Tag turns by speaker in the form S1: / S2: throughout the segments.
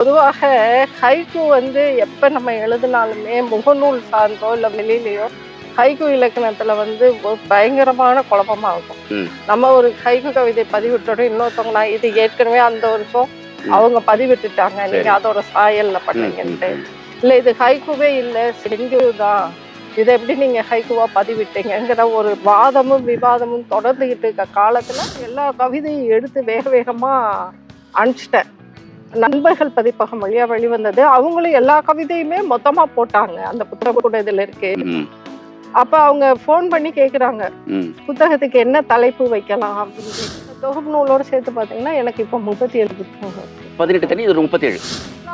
S1: பொதுவாக ஹைக்கூ வந்து எப்போ நம்ம எழுதினாலுமே முகநூல் சார்ந்தோ இல்லை வெளியிலையோ ஹைக்கூ இலக்கணத்தில் வந்து ஒரு பயங்கரமான குழப்பமாக இருக்கும். நம்ம ஒரு ஹைக்கூ கவிதை பதிவிட்டோட இன்னொருத்தவங்க இது ஏற்கனவே அந்த வருஷம் அவங்க பதிவிட்டுட்டாங்க, நீங்கள் அதோட சாயலில் பண்ணுறீங்கன்ட்டு. இல்லை இது ஹைக்கூவே இல்லை செஞ்சு தான், இதை எப்படி நீங்கள் ஹைக்கூவாக பதிவிட்டீங்கிற ஒரு வாதமும் விவாதமும் தொடர்ந்துக்கிட்டு இருக்க காலத்தில் எல்லா கவிதையும் எடுத்து வேக வேகமாக அனுப்பிச்சிட்டேன். நண்பர்கள் பதிப்பகம் வழியா வெளிவந்தது. அவங்களும் எல்லா கவிதையுமே மொத்தமா போட்டாங்க, அந்த புத்தகம் கூட இதுல இருக்கு. அப்ப அவங்க போன் பண்ணி கேக்குறாங்க, புத்தகத்துக்கு என்ன தலைப்பு வைக்கலாம் அப்படின்னு. தொகுப்பு நூலோட சேர்த்து பாத்தீங்கன்னா எனக்கு இப்ப 37 புத்தகம்.
S2: 18 தனி, இது 37.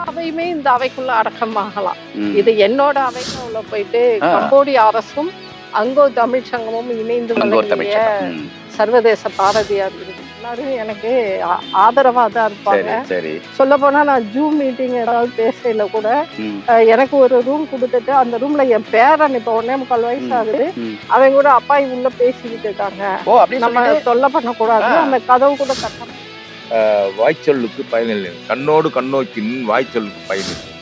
S1: அவையுமே இந்த அவைக்குள்ள அடக்கமாகலாம். இது என்னோட அவைக்குள்ள போயிட்டு கம்போடிய அரசும் அங்கோ தமிழ் சங்கமும் இணைந்து வழங்கிய சர்வதேச பாரதியார் விருது எல்லாரும் எனக்கு ஆதரவா தான் இருப்பாங்க. சொல்ல போனா நான் ஜூம் மீட்டிங் ஏதாவது பேசல கூட எனக்கு ஒரு ரூம் கொடுத்துட்டு அந்த ரூம்ல என் பேரன் இப்ப 1.25 வயசு ஆகுது, அவங்க கூட அப்பாய் உள்ள பேசிக்கிட்டு இருக்காங்க, நம்ம தொல்லை பண்ணக்கூடாது, அந்த கதவு கூட கட்டணும்.
S3: வாய்ச்சொல்லுக்கு பயனில்லை, கண்ணோடு கண்ணோக்கின் வாய்ச்சொல்லுக்கு பயனில்லை.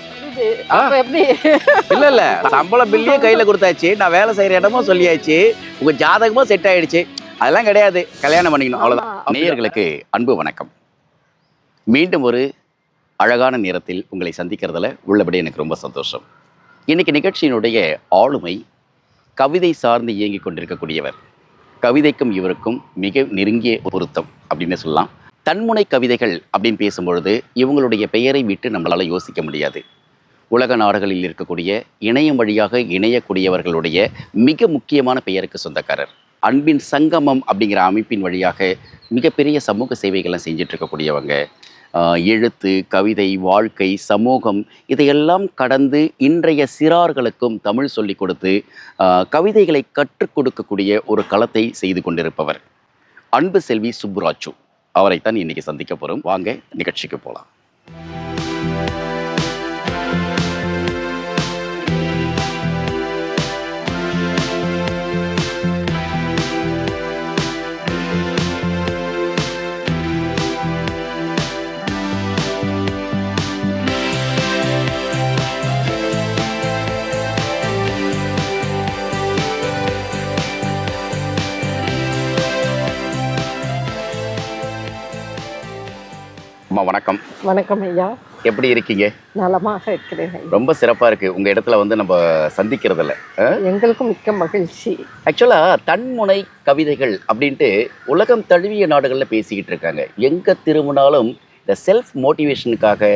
S2: இல்ல இல்ல, சம்பளம் பில்லையும் கையில கொடுத்தாச்சு, நான் வேலை செய்யற இடமும் சொல்லியாச்சு, உங்க ஜாதகமும் செட் ஆயிடுச்சு, அதெல்லாம் கிடையாது, கல்யாணம் பண்ணிக்கணும், அவ்வளவுதான். நேயர்களுக்கு அன்பு வணக்கம். மீண்டும் ஒரு அழகான நேரத்தில் உங்களை சந்திக்கிறதுல உள்ளபடி எனக்கு ரொம்ப சந்தோஷம். இன்னைக்கு நிகழ்ச்சியினுடைய ஆளுமை கவிதை சார்ந்து இயங்கிக் கொண்டிருக்கக்கூடியவர். கவிதைக்கும் இவருக்கும் மிக நெருங்கிய பொருத்தம் அப்படின்னு சொல்லலாம். தன்முனை கவிதைகள் அப்படின்னு பேசும்பொழுது இவங்களுடைய பெயரை விட்டு நம்மளால யோசிக்க முடியாது. உலக நாடுகளில் இருக்கக்கூடிய இணையம் வழியாக இணையக்கூடியவர்களுடைய மிக முக்கியமான பெயருக்கு சொந்தக்காரர். அன்பின் சங்கமம் அப்படிங்கிற அமைப்பின் வழியாக மிகப்பெரிய சமூக சேவைகள்லாம் செஞ்சிட்டு இருக்கக்கூடியவங்க. எழுத்து, கவிதை, வாழ்க்கை, சமூகம் இதையெல்லாம் கடந்து இன்றைய சிறார்களுக்கும் தமிழ் சொல்லிக் கொடுத்து கவிதைகளை கற்றுக் கொடுக்கக்கூடிய ஒரு களத்தை செய்து கொண்டிருப்பவர் அன்பு செல்வி சுப்புராஜு. அவரைத்தான் இன்னைக்கு சந்திக்க போறோம். வாங்க நிகழ்ச்சிக்கு போகலாம். வணக்கம்.
S1: வணக்கம் ஐயா,
S2: எப்படி இருக்கீங்க?
S1: நலமாக இருக்கிறேன்.
S2: ரொம்ப சிறப்பா இருக்கு உங்க இடத்துல வந்து நம்ம சந்திக்கிறதுல.
S1: எங்களுக்கும் மிக்க மகிழ்ச்சி.
S2: ஆக்சுவலா தன்முனை கவிதைகள் அப்படின்ட்டு உலகம் தழுவிய நாடுகளில் பேசிக்கிட்டு இருக்காங்க. எங்க திரும்பினாலும் இந்த செல்ஃப் மோட்டிவேஷனுக்காக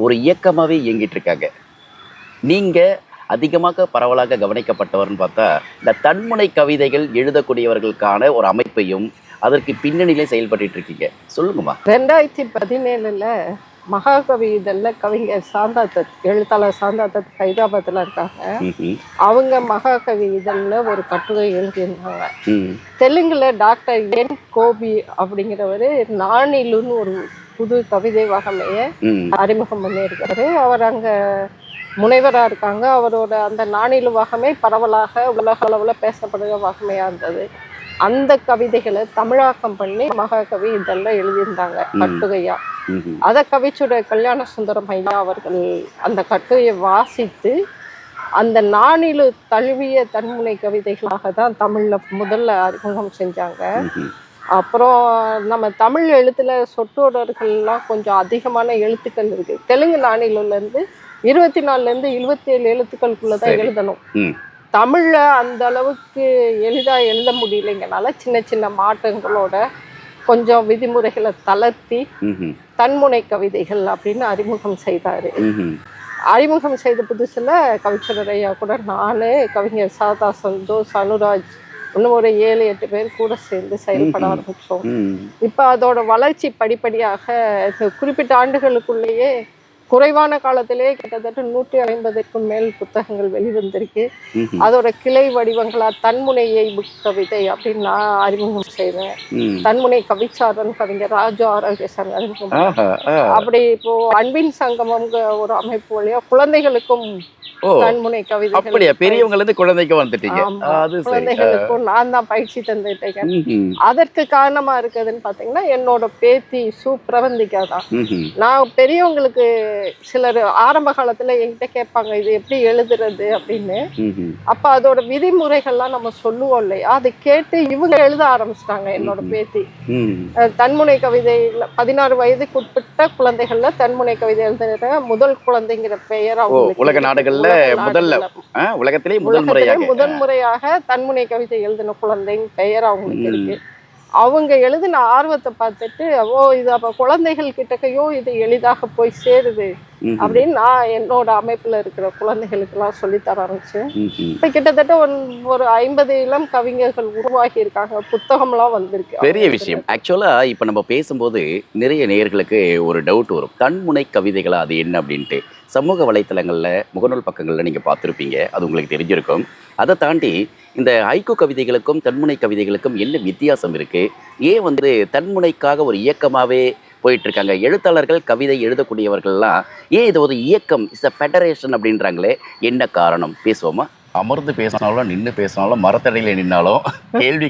S2: ஒரு இயக்கமாகவே இயங்கிட்டு இருக்காங்க. நீங்க அதிகமாக பரவலாக கவனிக்கப்பட்டவர்னு பார்த்தா இந்த தன்முனை கவிதைகள் எழுதக்கூடியவர்களுக்கான ஒரு அமைப்பையும் அதற்கு பின்னணியிலே செயல்பட்டு இருக்கீங்க. சொல்லுங்கம்மா.
S1: 2017 மகாகவி இதழில் கவிஞர் சாந்தாதத், எழுத்தாளர் சாந்தாதத் ஹைதராபாத்தில் இருக்காங்க. அவங்க மகாகவி இதழில் ஒரு கட்டுரை எழுதியிருந்தாங்க. தெலுங்குல டாக்டர் என் கோபி அப்படிங்கிறவர் நானிலுன்னு ஒரு புது கவிதை வகமையை அறிமுகம் பண்ணியிருக்காரு. அவர் அங்கே முனைவராக இருக்காங்க. அவரோட அந்த நானிலு வகமை பரவலாக உலக அளவில் பேசப்படுகிற வகமையாக இருந்தது. அந்த கவிதைகளை தமிழாக்கம் பண்ணி மகாகவி இதெல்லாம் எழுதியிருந்தாங்க கட்டுரையா. அதை கவிச்சுடைய கல்யாண சுந்தரம் ஐயா அவர்கள் அந்த கட்டுரையை வாசித்து அந்த நானிலு தழுவிய தன்முனை கவிதைகளாக தான் தமிழ்ல முதல்ல அறிமுகம் செஞ்சாங்க. அப்புறம் நம்ம தமிழ் எழுத்துல சொற்றொடர்கள்லாம் கொஞ்சம் அதிகமான எழுத்துக்கள் இருக்கு. தெலுங்கு நானிலுலேருந்து 24 27 எழுத்துக்களுக்குள்ளதான் எழுதணும். தமிழ்ல அந்த அளவுக்கு எளிதா எழுத முடியலைங்கனால சின்ன சின்ன மாற்றங்களோட கொஞ்சம் விதிமுறைகளை தளர்த்தி தன்முனை கவிதைகள் அப்படின்னு அறிமுகம் செய்தாரு. அறிமுகம் செய்த புதுசுல கவிச்சரர் ஐயா கூட நானு, கவிஞர் சாதா சந்தோஷ், அனுராஜ், இன்னும் ஒரு 7-8 பேர் கூட சேர்ந்து செயல்பட ஆரம்பிச்சோம். இப்ப அதோட வளர்ச்சி படிப்படியாக குறிப்பிட்ட ஆண்டுகளுக்குள்ளேயே குறைவான காலத்திலே கிட்டத்தட்ட 150க்கும் மேல் புத்தகங்கள் வெளிவந்திருக்கு. அதோட கிளை வடிவங்களா தன்முனையை புக் கவிதை அப்படின்னு நான் அறிமுகம் செய்வேன். தன்முனை கவிச்சாரன் கவிஞர் ராஜு ஆரோக்கியசாமி அறிமுகம். அப்படி இப்போ அன்பின் சங்கமம் ஒரு அமைப்பு வழியா குழந்தைகளுக்கும் தன்முனை கவிதை,
S2: அப்படியே பெரியவங்க இருந்து குழந்தைக்கு வந்துட்டீங்க.
S1: குழந்தைகளுக்கும் நான் தான் பயிற்சி தந்துட்டேன். அதற்கு காரணமா இருக்குதுன்னு பாத்தீங்கன்னா என்னோட பேத்தி சுப்பிரவந்திகா தான். நான் பெரியவங்களுக்கு சிலர் ஆரம்ப காலத்துல என்கிட்ட கேட்பாங்க இது எப்படி எழுதுறது அப்படின்னு. அப்ப அதோட விதிமுறைகள்லாம் நம்ம சொல்லுவோம் இல்லையா, அதை கேட்டு இவங்க எழுத ஆரம்பிச்சிட்டாங்க. என்னோட பேத்தி தன்முனை கவிதையில 16 வயதுக்குட்பட்ட குழந்தைகள்ல தன்முனை கவிதை எழுதுற முதல் குழந்தைங்கிற பெயர்
S2: உலக நாடுகள்ல
S1: முதல் முறையாக தன்முனை கவிதை எழுதின குழந்தைங்க பெயர் அவங்களுக்கு இருக்கு. அவங்க எழுதின ஆர்வத்தை பார்த்துட்டு இது அப்ப குழந்தைகள் கிட்டக்கையோ இது எளிதாக போய் சேருது அப்படின்னு நான் என்னோட அமைப்புல இருக்கிற குழந்தைகளுக்கு எல்லாம் சொல்லித்தர ஆரம்பிச்சேன். இப்ப கிட்டத்தட்ட ஒரு 50 இளம் கவிஞர்கள் உருவாகி இருக்காங்க, புத்தகம்லாம் வந்திருக்கு.
S2: பெரிய விஷயம். ஆக்சுவலா இப்ப நம்ம பேசும்போது நிறைய நேயர்களுக்கு ஒரு டவுட் வரும், தன்முனை கவிதைகளா அது என்ன அப்படின்ட்டு. சமூக வலைத்தளங்கள்ல முகநூல் பக்கங்கள்ல நீங்க பார்த்துருப்பீங்க, அது உங்களுக்கு தெரிஞ்சிருக்கும். அதை தாண்டி இந்த ஹைக்கூ கவிதைகளுக்கும் தன்முனை கவிதைகளுக்கும் என்ன வித்தியாசம் இருக்கு? ஏன் தன்முனைக்காக ஒரு இயக்கமாவே போயிட்டு இருக்காங்க எழுத்தாளர்கள், கவிதை எழுதக்கூடியவர்கள்லாம்? ஏன் இது ஒரு இயக்கம், இட்ஸ் அ ஃபெடரேஷன் அப்படின்றாங்களே, என்ன காரணம்? பேசுவோமா? அமர்ந்து பேசினாலும் நின்று பேசினாலும் மரத்தடையில் நின்னாலும்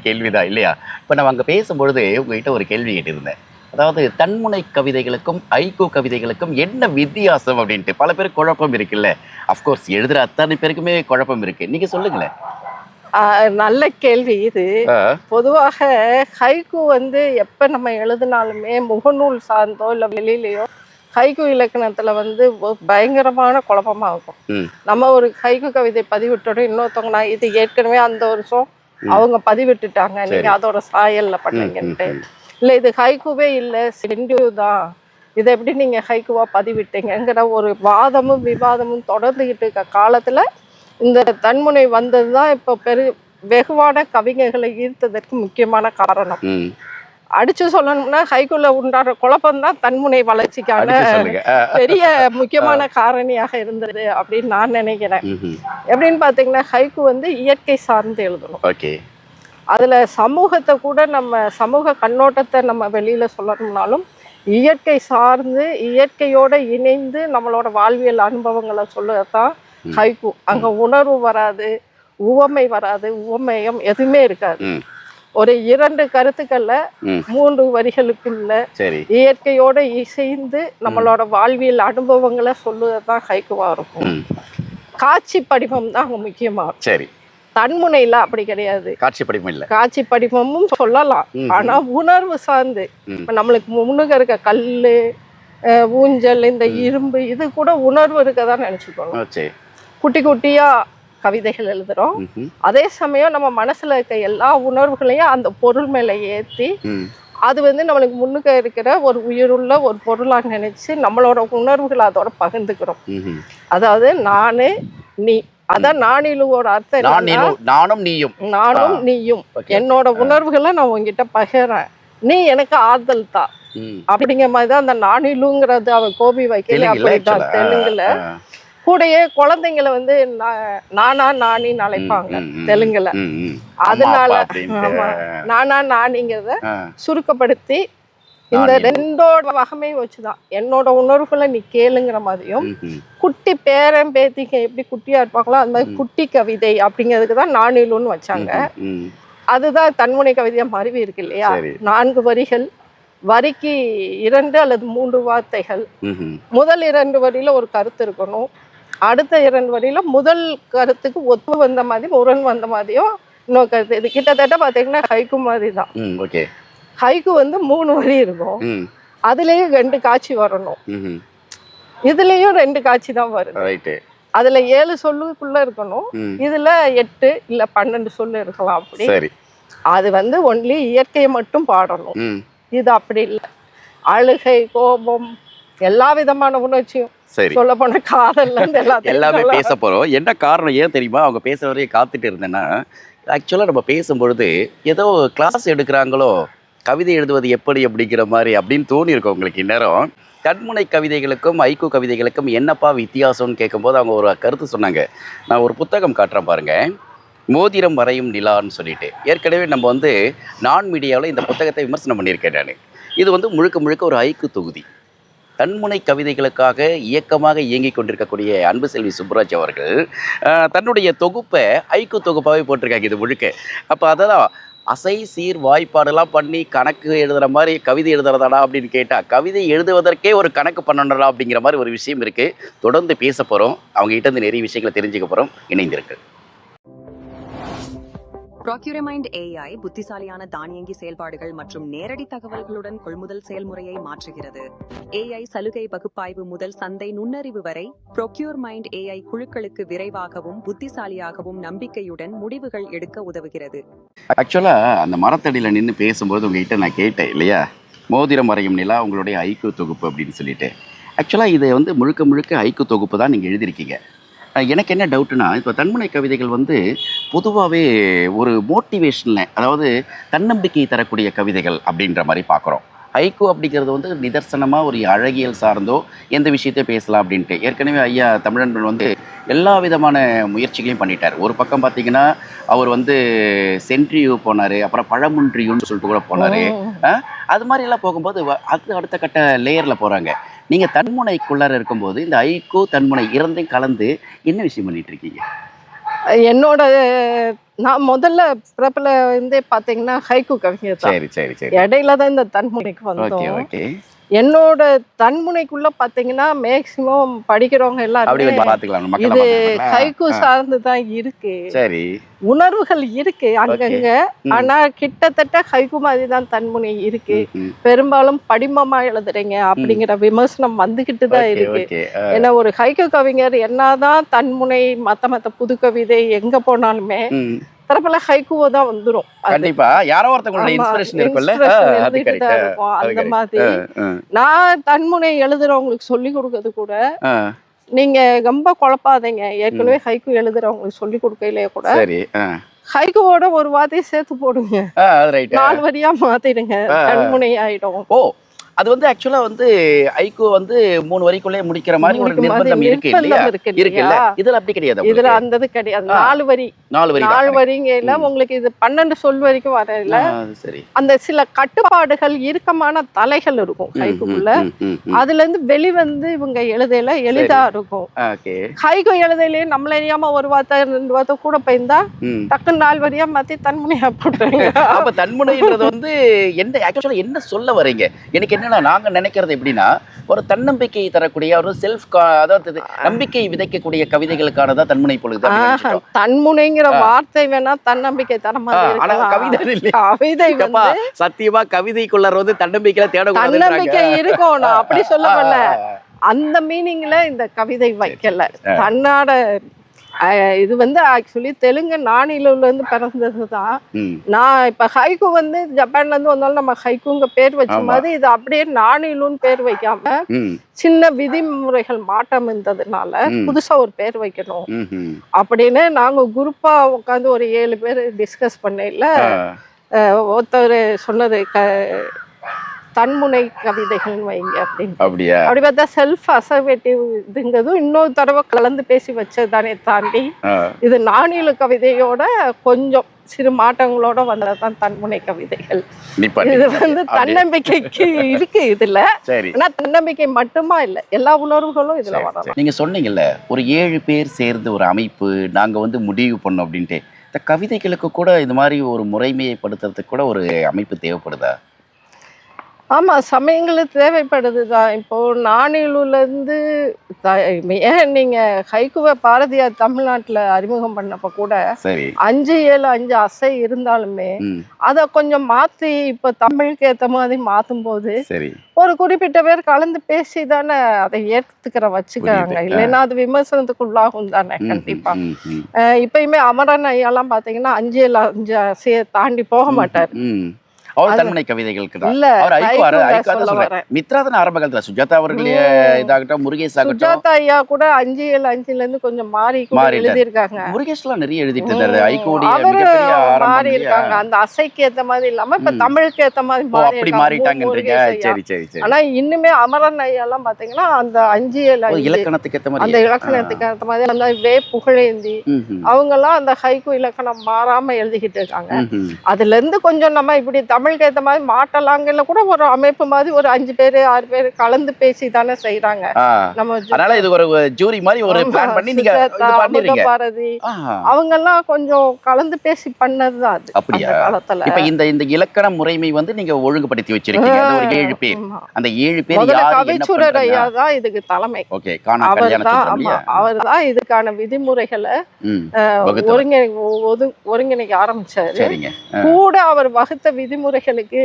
S2: கேள்விதான் இல்லையா? இப்போ நம்ம அங்கே பேசும்பொழுது உங்ககிட்ட ஒரு கேள்வி கேட்டிருந்தேன். அதாவது தன்முனை கவிதைகளுக்கும் ஹைக்கூ கவிதைகளுக்கும் என்ன வித்தியாசம் அப்படின்ட்டு. பல பேருக்கு குழப்பம் இருக்குல்ல. அஃப்கோர்ஸ் எழுதுகிற அத்தனை பேருக்குமே குழப்பம் இருக்கு. நீங்க சொல்லுங்களேன்.
S1: நல்ல கேள்வி இது. பொதுவாக ஹைக்கூ எப்ப நம்ம எழுதினாலுமே முகநூல் சார்ந்தோ இல்ல வெளியிலயோ ஹைக்கூ இலக்கணத்துல பயங்கரமான குழப்பமா இருக்கும். நம்ம ஒரு ஹைக்கூ கவிதை பதிவிட்டோட இன்னொருத்தவங்க நான் இது ஏற்கனவே அந்த வருஷம் அவங்க பதிவிட்டுட்டாங்க, நீங்க அதோட சாயல்ல பண்ணீங்கன்ட்டு, இல்ல இது ஹைக்கூவே இல்ல சென்டியூ தான், இதை எப்படி நீங்க ஹைக்கூவா பதிவிட்டீங்கிற ஒரு வாதமும் விவாதமும் தொடர்ந்துகிட்டு இருக்க காலத்துல இந்த தன்முனை வந்ததுதான் இப்போ வெகுவான கவிஞர்களை ஈர்த்ததற்கு முக்கியமான காரணம். அடிச்சு சொல்லணும்னா ஹைக்கூல உண்டான குழப்பம்தான் தன்முனை வளர்ச்சிக்கான பெரிய முக்கியமான காரணியாக இருந்தது அப்படின்னு நான் நினைக்கிறேன். எப்படின்னு பாத்தீங்கன்னா ஹைக்கூ இயற்கை சார்ந்து எழுதணும். அதுல சமூகத்தை கூட நம்ம சமூக கண்ணோட்டத்தை நம்ம வெளியில சொல்லணும்னாலும் இயற்கை சார்ந்து இயற்கையோட இணைந்து நம்மளோட வாழ்வியல் அனுபவங்களை சொல்லத்தான் ஹைக்கூ. அங்க உணர்வு வராது, உவமை வராது, உவமேயம் எதுவுமே இருக்காது. ஒரு 2 கருத்துக்கள்ல 3 வரிகளுக்குள்ள இயற்கையோட இசைந்து நம்மளோட வாழ்வியல் அனுபவங்களை சொல்லுவதுதான் ஹைக்கூவா இருக்கும். காட்சி படிமம் தான் அங்க முக்கியமா. சரி, தன்முனையில அப்படி கிடையாது. காட்சி படிமம் இல்ல, காட்சி படிமமும் சொல்லலாம், ஆனா உணர்வு சார்ந்து. நம்மளுக்கு முன்னுக்கு இருக்க கல்லு, ஊஞ்சல், இந்த இரும்பு, இது கூட உணர்வு இருக்கதான் நினைச்சுக்கணும். குட்டி குட்டியா கவிதைகள் எழுதுறோம், அதே சமயம் நம்ம மனசுல இருக்க எல்லா உணர்வுகளையும் அந்த பொருள் மேல ஏத்தி அது நம்மளுக்கு முன்னுக்கு இருக்கிற ஒரு உயிருள்ள ஒரு பொருளா நினைச்சு நம்மளோட உணர்வுகளை அதோட பகிர்ந்துக்கிறோம். அதாவது நானு நீ, அதான் நானிலுவோட அர்த்தம். நானும் நீயும் என்னோட உணர்வுகளை நான் உங்ககிட்ட பகிர்றேன், நீ எனக்கு ஆறுதல் தான் அப்படிங்கிற மாதிரிதான் அந்த நானிலுங்கிறது. அவ கோபி வைக்கல அப்படிதான் தெலுங்குல. கூடயே குழந்தைங்களை நானா நானின்னு அழைப்பாங்க தெலுங்குல. அதனால நானா நானிங்கிறத சுருக்கப்படுத்தி இந்த 2ஓட வகமையும் வச்சுதான் என்னோட உணர்வுகளை நீ கேளுங்கிற மாதிரியும், குட்டி பேரன் பேத்திங்க எப்படி குட்டியா இருப்பாங்களோ அது மாதிரி குட்டி கவிதை அப்படிங்கிறதுக்கு தான் நானிலுன்னு வச்சாங்க. அதுதான் தன்முனை கவிதையா மருவி இருக்கு இல்லையா. 4 வரிகள், வரிக்கு 2 அல்லது 3 வார்த்தைகள். முதல் 2 வரியில ஒரு கருத்து இருக்கணும், அடுத்த 2 வரியில முதல் கருத்துக்கு ஒத்து வந்த மாதிரி முரண் வந்த மாதிரியும் இன்னொரு கருத்து. இது கிட்டத்தட்ட பாத்தீங்கன்னா ஹைக்கூ மாதிரி தான். ஹைக்கூ 3 வரி இருக்கும், அதுலயும் 2 காட்சி வரணும், இதுலயும் 2 காட்சி தான் வருது. அதுல 7 சொல்லுக்குள்ள இருக்கணும், இதுல 8 இல்ல 12 சொல்லு இருக்கலாம். அப்படி அது ஒன்லி இயற்கையை மட்டும் பாடணும். இது அப்படி இல்லை, அழுகை, கோபம், எல்லா விதமான உணர்ச்சியும், சொல்ல போன காதல்ல இருந்து எல்லாமே
S2: பேச போறோம். என்ன காரணம் ஏன் தெரியுமா? அவங்க பேசுற வரையும் காத்துட்டு இருந்தேன்னா, ஆக்சுவலா நம்ம பேசும்பொழுது ஏதோ கிளாஸ் எடுக்கிறாங்களோ, கவிதை எழுதுவது எப்படி அப்படிங்கிற மாதிரி அப்படின்னு தோணி இருக்கும் உங்களுக்கு. இந்நேரம் தன்முனை கவிதைகளுக்கும் ஹைக்கூ கவிதைகளுக்கும் என்னப்பா வித்தியாசம்னு கேட்கும்போது அவங்க ஒரு கருத்து சொன்னாங்க. நான் ஒரு புத்தகம் காட்டுறேன் பாருங்க, மோதிரம் வரையும் நிலான்னு சொல்லிட்டு. ஏற்கனவே நம்ம நான் மீடியாவில் இந்த புத்தகத்தை விமர்சனம் பண்ணியிருக்கேன் நான். இது முழுக்க முழுக்க ஒரு ஹைக்கூ தொகுதி. தன்முனை கவிதைகளுக்காக இயக்கமாக இயங்கிக் கொண்டிருக்கக்கூடிய அன்பு செல்வி சுப்புராஜ் அவர்கள் தன்னுடைய தொகுப்பை ஹைக்கூ தொகுப்பாகவே போட்டிருக்காங்க இது முழுக்க. அப்போ அதெல்லாம் அசை சீர் வாய்ப்பாடெல்லாம் பண்ணி கணக்கு எழுதுகிற மாதிரி கவிதை எழுதுறதாடா அப்படின்னு கேட்டால் கவிதை எழுதுவதற்கே ஒரு கணக்கு பண்ணணும்டா அப்படிங்கிற மாதிரி ஒரு விஷயம் இருக்குது. தொடர்ந்து பேச போகிறோம், அவங்ககிட்ட இருந்து நிறைய விஷயங்களை தெரிஞ்சுக்க போகிறோம். இணைந்திருக்கு.
S4: ப்ராக்யூரமைண்ட் AI புத்திசாலியான தானியங்கி செயல்பாடுகள் மற்றும் நேரடி தகவல்களுடன் கொள்முதல் செயல்முறையை மாற்றுகிறது. AI சலுகை பகுப்பாய்வு முதல் சந்தை நுண்ணறிவு வரை ப்ராக்யூர்மைண்ட் AI குழுக்களுக்கு விரைவாகவும் புத்திசாலியாகவும் நம்பிக்கையுடன் முடிவுகள் எடுக்க உதவுகிறது.
S2: ஆக்சுவலாக அந்த மரத்தடியில் நின்று பேசும்போது உங்ககிட்ட நான் கேட்டேன் இல்லையா, மோதிரம் வரையும் நிலா உங்களுடைய ஐக்கு தொகுப்பு அப்படின்னு சொல்லிட்டு. ஆக்சுவலாக இதை வந்து முழுக்க முழுக்க ஐக்கு தொகுப்பு தான் நீங்கள் எழுதியிருக்கீங்க. எனக்கு என்ன டவுட்டுனா, இப்போ தன்முனை கவிதைகள் வந்து பொதுவாகவே ஒரு மோட்டிவேஷனில், அதாவது தன்னம்பிக்கை தரக்கூடிய கவிதைகள் அப்படின்ற மாதிரி பார்க்குறோம். ஹைக்கூ அப்படிங்கிறது வந்து நிதர்சனமாக ஒரு அழகியல் சார்ந்தோ எந்த விஷயத்தையும் பேசலாம் அப்படின்ட்டு. ஏற்கனவே ஐயா தமிழன்பன் வந்து எல்லா விதமான முயற்சிகளையும் பண்ணிட்டார். ஒரு பக்கம் பார்த்தீங்கன்னா அவர் வந்து சென்ட்ரியூ போனார், அப்புறம் பழமுன்றியூன்னு சொல்லிட்டு கூட போனார். அது மாதிரிலாம் போகும்போது அது அடுத்த கட்ட லேயரில் போகிறாங்க. நீங்கள் தன்முனைக்குள்ளார இருக்கும்போது இந்த ஐக்கூ தன்முனை இரண்டையும் கலந்து என்ன விஷயம் பண்ணிட்டு இருக்கீங்க?
S1: என்னோட நான் முதல்ல பிறப்புல இருந்தே பாத்தீங்கன்னா ஹைக்கூ கவிஞர் தான்.
S2: சரி சரி சரி.
S1: இடையில தான் இந்த தன்முனைக்கு
S2: ஓகே
S1: வந்தோம்.
S2: ஓகே.
S1: என்னோட தன்முனைக்குள்ள பாத்தீங்கன்னா மேக்சிமம் படிக்கிறவங்க
S2: அப்படி
S1: எல்லாருமே
S2: பார்த்துக்கலாம்,
S1: இது
S2: மக்களை பார்த்துக்கலாம்.
S1: ஹைக்கூ சார்ந்து தான் இருக்கு.
S2: சரி.
S1: உணர்வுகள் இருக்கு அங்கங்க.
S2: ம்.
S1: ஆனா கிட்டத்தட்ட ஹைக்கூ மாதிரி தான் தன்முனை இருக்கு.
S2: ம்.
S1: பெரும்பாலும் படிமமா எழுதுறீங்க அப்படிங்கிற விமர்சனம் வந்துகிட்டு தான்
S2: ஓகே
S1: இருக்கு.
S2: ஓகே.
S1: ஏன்னா ஒரு ஹைக்கூ கவிஞர் என்னதான் தன்முனை மத்த புது கவிதை எங்க போனாலுமே
S2: ம்.
S1: தரப்புல ஹைக்கூவோ தான் வந்துரும். அது
S2: கண்டிப்பா யாரோ ஒருத்தவங்களோட
S1: ஆமா,
S2: இன்ஸ்பிரேஷன் இருக்கும்ல.
S1: inspiration
S2: அது
S1: எழுதிட்டு
S2: கரெக்ட்.
S1: தான் இருக்கும்.
S2: அது
S1: அந்த
S2: correct.
S1: மாதிரி நான் தன்முனை எழுதுறவங்களுக்கு சொல்லி கொடுக்கறது கூட நீங்க ரொம்ப குழப்பாதீங்க. ஏற்கனவே ஹைக்கூ எழுதுறவங்களுக்கு சொல்லி கொடுக்கலையே கூட
S2: சரி.
S1: ஹைக்கூவோட ஒரு வார்த்தையை சேர்த்து போடுங்க,
S2: அது ரைட்.
S1: 4 வரியா மாத்திடுங்க, தன்முனை ஆயிடும்.
S2: ஓ, அது வந்து ஆக்சுவலா வந்து ஐக்கூ வந்து 3 வரிக்குள்ளே முடிக்கிற மாதிரி ஒரு
S1: முடிக்கும் மாதிரி
S2: நிர்பந்தம் இருக்கு இல்லையா?
S1: நிர்பந்தம் இருக்கு
S2: இருக்குல்ல.
S1: இல்லையா?
S2: இதுல அப்படி கிடையாது.
S1: இதுல
S2: உங்களுக்கு
S1: அந்த இது கிடையாது. 4 வரி
S2: 4 வரி
S1: 4
S2: தான்.
S1: வரிங்கல உங்களுக்கு இது 12 சொல் வரைக்கும் வரல.
S2: அது சரி.
S1: அந்த சில கட்டுப்பாடுகள் இறுக்கமான தலைகள் இருக்கும் ஹைக்கூக்குள்ள. அதுல இருந்து வெளிவந்து இவங்க எழுதையில எளிதா இருக்கும்.
S2: ஓகே.
S1: ஹைக்கூ எழுதையிலேயே நம்மள அறியாம ஒரு வார்த்தை 2 வார்த்தை கூட போயிருந்தா டக்குன்னு 4 வரியா மாத்தி தன்முனையா போட்டுருங்க.
S2: அப்ப தன்முனைன்றது வந்து என்ன ஆக்சுவலா என்ன சொல்ல வரீங்க? எனக்கு என்னன்னா, நாங்க நினைக்கிறது எப்படின்னா, ஒரு தன்னம்பிக்கை தரக்கூடிய ஒரு செல்ஃப், அதாவது நம்பிக்கை விதைக்கக்கூடிய கவிதைகளுக்கானதான் தன்முனை பொழுது.
S1: தன்முனைங்கிற வார்த்தை வேணா தன்னம்பிக்கை தர மாதிரி
S2: ஆனா
S1: இருக்கலாம்.
S2: கவிதை இல்லையா?
S1: கவிதை
S2: அப்பா,
S1: வந்து
S2: சத்தியமா கவிதைக்குள்ள வந்து தன்னம்பிக்கையில தேடக்கூடாது.
S1: தன்னம்பிக்கை இருக்கும். நான் அப்படி சொல்ல வரல. அந்த மீனிங்ல இந்த கவிதை வைக்கல. தன்னோட இது வந்து ஆக்சுவலி தெலுங்கு நாணிலூர்ல இருந்து பிறந்தது தான். நான் இப்ப ஹைக்கூ வந்து ஜப்பான்ல இருந்து வந்தாலும் நம்ம ஹைக்கூங்க பேர் வச்ச மாதிரி இது அப்படியே நாணிலூன்னு பேர் வைக்காம சின்ன விதிமுறைகள் மாற்றம் இருந்ததுனால புதுசா ஒரு பேர் வைக்கணும் அப்படின்னு நாங்க குரூப்பா உட்காந்து ஒரு 7 பேர் டிஸ்கஸ் பண்ணல. ஒருத்தர் சொன்னது தன்முனை கவிதைகள் வைங்க அப்படின்னு.
S2: அப்படியா? அப்படி
S1: பார்த்தா செல்ஃப் அசர்வேட்டிவ் இதுங்கிறதும் இன்னொரு தடவை கலந்து பேசி வச்சதானே தாண்டி இது நாணில கவிதையோட கொஞ்சம் சிறு மாற்றங்களோட வந்ததுதான் தன்முனை கவிதைகள். இது வந்து தன்னம்பிக்கைக்கு இருக்கு இதுல. ஆனா தன்னம்பிக்கை மட்டுமா இல்ல, எல்லா உணர்வுகளும் இதுல வரலாம்.
S2: நீங்க சொன்னீங்கல்ல, ஒரு 7 பேர் சேர்ந்து ஒரு அமைப்பு நாங்க வந்து முடிவு பண்ணோம் அப்படின்ட்டு. இந்த கவிதைகளுக்கு கூட இது மாதிரி ஒரு முறைமையைப்படுத்துறதுக்கு கூட ஒரு அமைப்பு தேவைப்படுதா?
S1: ஆமா, சமயங்களுக்கு தேவைப்படுதுதான். இப்போ நாணிலூர்ல இருந்து ஏன் நீங்க ஹைக்கூவை பாரதியார் தமிழ்நாட்டுல அறிமுகம் பண்ணப்ப கூட 5-7-5 அசை இருந்தாலுமே அத கொஞ்சம் மாத்தி இப்ப தமிழுக்கு ஏத்த மாதிரி மாத்தும் போது ஒரு குறிப்பிட்ட பேர் கலந்து பேசி தானே அதை ஏத்துக்கிற வச்சுக்கிறாங்க. இல்லைன்னா அது விமர்சனத்துக்கு உள்ளாகும் தானே கண்டிப்பா. இப்பயுமே அமரன் ஐயாலாம் பாத்தீங்கன்னா 5-7-5 அசையை தாண்டி போக மாட்டாரு.
S2: அவர் தன்முனை கவிதைகளுக்கு தான். அவர் மித்ராதன ஆரம்ப காலத்துல சுஜாதா அவர்களே இதாகட்டும், முருகேஷ் ஆகட்டும்,
S1: சுஜாதா ஐயா கூட 5-7-5ல இருந்து கொஞ்சம் மாறி எழுதியிருக்காங்க.
S2: முருகேஷ்லாம் நிறைய எழுதிட்டு இருந்தாரு.
S1: மாறி இருக்காங்க. அந்த அசைக்கு ஏத்த மாதிரி இல்லாம இப்ப தமிழுக்கு ஏத்த மாதிரி
S2: மாறிட்டாங்கன்றீங்க. சரி சரி சரி.
S1: ஆனா இன்னுமே அமரன் ஐயா எல்லாம் பாத்தீங்கன்னா அந்த 5-7-5
S2: இலக்கணத்துக்கு ஏத்த மாதிரி,
S1: அந்த இலக்கணத்துக்கு ஏத்த மாதிரி அந்த வே புகழேந்தி அவங்க எல்லாம் அந்த ஹைக்கூ இலக்கணம் மாறாம எழுதிக்கிட்டு இருக்காங்க. அதுல இருந்து கொஞ்சம் நம்ம இப்படி தமிழுக்கு ஏற்ற மாதிரி மாட்டலாங்கல கூட ஒரு அமைப்பு மாதிரி ஒரு 5 பேர் 6 பேர் கலந்து பேசி தானே செய்யறாங்க. நம்ம
S2: அதனால இது ஒரு ஜூரி மாதிரி ஒரு பிளான் பண்ணி நீங்க இது பண்ணிருக்கீங்க.
S1: பாரதி அவங்க எல்லாம் கொஞ்சம் கலந்து பேசி பண்ணதுதான் அது.
S2: அப்படியா?
S1: அந்த காலத்துல
S2: இப்ப இந்த இலக்கண முறைமை வந்து நீங்க ஒழுங்குபடுத்தி வச்சிருக்கீங்க. அது ஒரு 7 பேர். அந்த 7 பேர்
S1: முதல்ல
S2: யாரு என்ன
S1: கவிச்சுடர்
S2: பண்றாங்க?
S1: ஐயா தான் இதுக்கு தலைமை.
S2: ஓகே, கானா கல்யாணசுந்தரம் இல்லையா?
S1: அவர்தான் இதுக்கான விதிமுறைகளை ஒருங்கிணைக்க ஆரம்பிச்சாரு.
S2: சரிங்க.
S1: கூட அவர் வகுத்த விதிமுறைகளுக்கு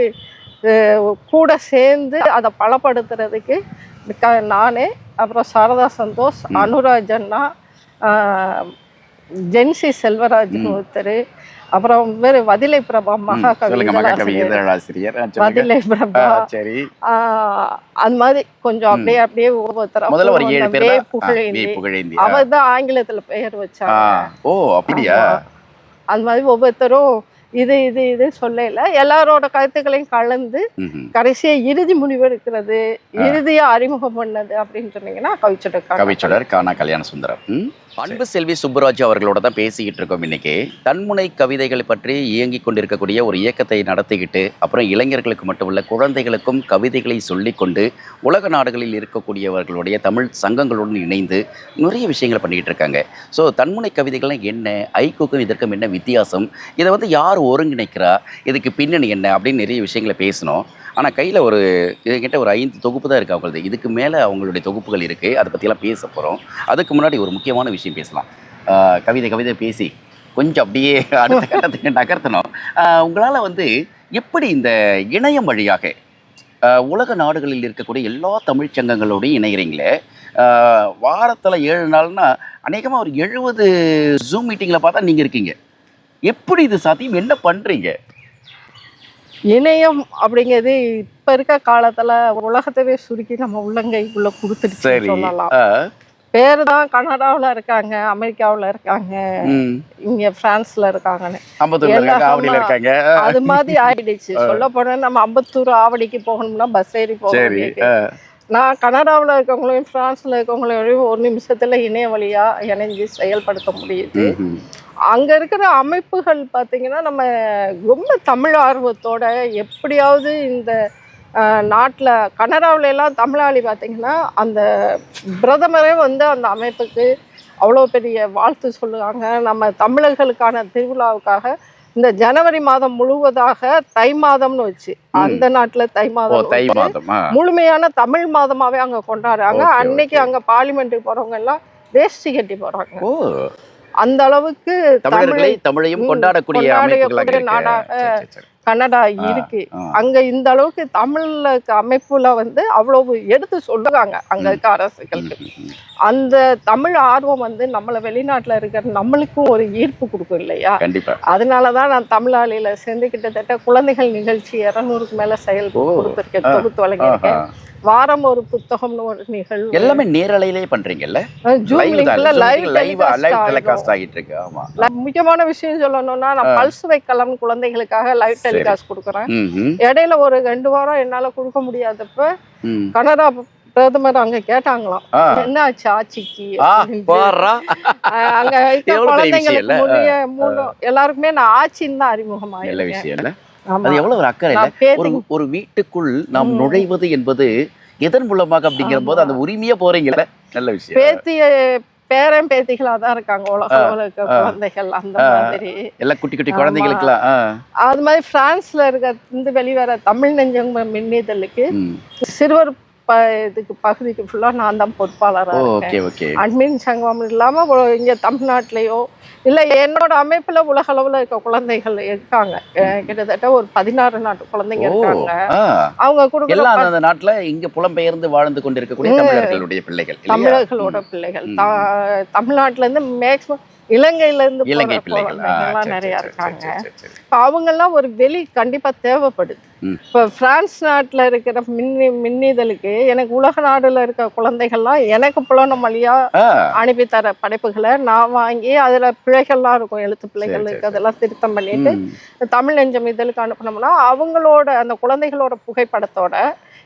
S1: கூட சேர்ந்து அதை பலப்படுத்துறதுக்கு நானே, அப்புறம் சாரதா சந்தோஷ், அனுராஜ் அண்ணா, ஜென்சி செல்வராஜ் ஒருத்தர், அப்புறம் வேறு வதிலை பிரபா மகாகவி
S2: இதழாசிரியர்
S1: வதிலை பிரபா.
S2: சரி,
S1: அது மாதிரி கொஞ்சம் அப்படியே ஒவ்வொருத்தர்
S2: புகழேந்தி
S1: அவர் தான் ஆங்கிலத்துல பெயர் வச்சாங்க.
S2: ஓ அப்படியா?
S1: அது மாதிரி ஒவ்வொருத்தரும் இது சொல்லல, எல்லாரோட கருத்துக்களையும் கலந்து கடைசியா இறுதி முடிவெடுக்கிறது, இறுதியா அறிமுகம் பண்ணது அப்படின்னு சொன்னீங்கன்னா கவிச்சுடர்
S2: கானா கல்யாணசுந்தரம். அன்பு செல்வி சுப்புராஜ் அவர்களோட தான் பேசிக்கிட்டு இருக்கோம் இன்னைக்கு. தன்முனை கவிதைகளை பற்றி இயங்கிக் கொண்டிருக்கக்கூடிய ஒரு இயக்கத்தை நடத்திக்கிட்டு, அப்புறம் இளைஞர்களுக்கு மட்டுமல்ல குழந்தைகளுக்கும் கவிதைகளை சொல்லிக்கொண்டு உலக நாடுகளில் இருக்கக்கூடியவர்களுடைய தமிழ் சங்கங்களுடன் இணைந்து நிறைய விஷயங்களை பண்ணிக்கிட்டு இருக்காங்க. ஸோ தன்முனை கவிதைகள்லாம் என்ன, ஐக்கூக்கும் இதற்கும் என்ன வித்தியாசம், இதை வந்து யார் ஒருங்கிணைக்கிறா, இதுக்கு பின்னணி என்ன அப்படின்னு நிறைய விஷயங்களை பேசணும். ஆனால் கையில் இதுக்கிட்ட ஒரு 5 தொகுப்பு தான் இருக்குது அவங்களது. இதுக்கு மேலே அவங்களுடைய தொகுப்புகள் இருக்குது. அதை பற்றியெல்லாம் பேச போகிறோம். அதுக்கு முன்னாடி ஒரு முக்கியமான விஷயம் பேசலாம். கவிதை பேசி கொஞ்சம் அப்படியே அடுத்த கட்டத்துக்கு நகர்த்தணும். உங்களால் வந்து எப்படி இந்த இணையம் வழியாக உலக நாடுகளில் இருக்கக்கூடிய எல்லா தமிழ்ச்சங்கங்களோடையும் இணைகிறீங்களே? வாரத்தில் 7 நாள்னா அநேகமாக ஒரு 70 ஜூம் மீட்டிங்கில் பார்த்தா நீங்கள் இருக்கீங்க. எப்படி இது சாத்தியம்? என்ன பண்ணுறீங்க?
S1: இணையம் அப்படிங்கிறது இப்ப இருக்க காலத்துல உலகத்தவே சுருக்கி நம்ம உள்ளங்கைக்குள்ள கொடுத்துட்டு சொல்லலாம். பேரு தான் கனடாவில் இருக்காங்க, அமெரிக்காவில் இருக்காங்க, இங்க பிரான்ஸ்ல இருக்காங்கன்னு அது மாதிரி ஆயிடுச்சு. சொல்ல போனா நம்ம அம்பத்தூர் ஆவடிக்கு போகணும்னா பஸ் ஏறி போகணும். நான் கனடாவில் இருக்கவங்களையும் பிரான்ஸ்ல இருக்கவங்களையும் ஒரு நிமிஷத்துல இணைய வழியா இணைஞ்சு செயல்படுத்த முடியுது. அங்க இருக்கிற அமைப்புகள் பார்த்தீங்கன்னா நம்ம ரொம்ப தமிழ் ஆர்வத்தோட எப்படியாவது இந்த நாட்டில் கனடாவில எல்லாம் தமிழாளி பார்த்தீங்கன்னா அந்த பிரதமரே வந்து அந்த அமைப்புக்கு அவ்வளோ பெரிய வாழ்த்து சொல்லுவாங்க. நம்ம தமிழர்களுக்கான திருவிழாவுக்காக இந்த ஜனவரி மாதம் முழுவதாக தை மாதம்னு வச்சு அந்த நாட்டில் தை மாதம் முழுமையான தமிழ் மாதமாவே அங்கே கொண்டாடுறாங்க. அன்னைக்கு அங்கே பார்லிமெண்ட்டுக்கு போறவங்க எல்லாம் வேஷ்டி கட்டி போறாங்க. அந்த அளவுக்கு
S2: தமிழையும் கொண்டாடக்கூடிய
S1: நாடாக கனடா இருக்கு. அங்க இந்த அளவுக்கு தமிழ்ல அமைப்புல வந்து அவ்வளவு எடுத்து சொல்லுவாங்க அங்க இருக்க அரசுகளுக்கு. அந்த தமிழ் ஆர்வம் வந்து நம்மள வெளிநாட்டுல இருக்கிற நம்மளுக்கும் ஒரு ஈர்ப்பு கொடுக்கும் இல்லையா? அதனாலதான் நான் தமிழாளியில சேர்ந்து கிட்டத்தட்ட குழந்தைகள் நிகழ்ச்சி 200க்கு மேல செயல் கொடுத்துருக்கேன், தொகுத்து வழங்கியிருக்கேன். வாரம் ஒரு புத்தகம்னு ஒரு நிகழ்வு
S2: எல்லாமே நேரலையிலேயே பண்றீங்கல்ல?
S1: முக்கியமான விஷயம் சொல்லணும்னா நான் பல்ஸ் வைக்கலாம் குழந்தைகளுக்காக லைவ் டெலிகாஸ்ட் கொடுக்குறேன். இடையில ஒரு 2 வாரம் என்னால கொடுக்க முடியாதப்ப கனடா பிரதமர் அங்க கேட்டாங்களாம், என்ன ஆச்சு ஆட்சிக்கு? அங்க குழந்தைங்களுக்கு எல்லாருக்குமே நான் ஆட்சின்னு தான் அறிமுகமாயிருக்கேன்.
S2: அது எவ்வளவு ஒரு அக்கறை இல்ல? ஒரு வீட்டுக்குள் நாம் நுழைவது என்பது எதன் மூலமாக அப்படிங்கிற போது அந்த உரிமையா போறீங்கல்ல, நல்ல விஷயம்.
S1: பேரன் பேத்திகளா தான் இருக்காங்க உலக குழந்தைகள். அந்த மாதிரி
S2: எல்லாம் குட்டி குட்டி குழந்தைகளுக்குலாம்
S1: அது மாதிரி பிரான்ஸ்ல இருக்க வெளிவர தமிழ் நெஞ்சங்க மின்னிதழுக்கு சிறுவர் இதுக்கு பகுதிக்கு ஃபுல்லா நான் தான் பொறுப்பாளராக இருக்கேன். அட்மின் சங்கம் இல்லாம இங்க தமிழ்நாட்டிலேயோ இல்ல என்னோட அமைப்புல உலக அளவுல இருக்க குழந்தைகள் இருக்காங்க. கிட்டத்தட்ட ஒரு 16 நாட்டு குழந்தைங்க இருக்காங்க. அவங்க கொடுக்குற
S2: அந்த நாட்டுல இங்க புலம்பெயர்ந்து வாழ்ந்து கொண்டிருக்கக்கூடிய தமிழர்களுடைய பிள்ளைகள்,
S1: தமிழர்களோட பிள்ளைகள் தமிழ்நாட்டுல இருந்து மேக்சிமம் இலங்கையில இருந்து எல்லாம் நிறைய இருக்காங்க. அவங்க எல்லாம் ஒரு வெளி கண்டிப்பா தேவைப்படுது. இப்ப பிரான்ஸ் நாட்டுல இருக்கிற மின்னிதழுக்கு எனக்கு உலக நாடுல இருக்க குழந்தைகள்லாம் எனக்கு புலனம் வழியா அனுப்பி தர படைப்புகளை நான் வாங்கி அதுல பிழைகள்லாம் இருக்கும், எழுத்து பிழைகள் இருக்கு, அதெல்லாம் திருத்தம் பண்ணிட்டு தமிழ் நெஞ்சம் இதழுக்கு அனுப்பினோம்னா அவங்களோட அந்த குழந்தைகளோட புகைப்படத்தோட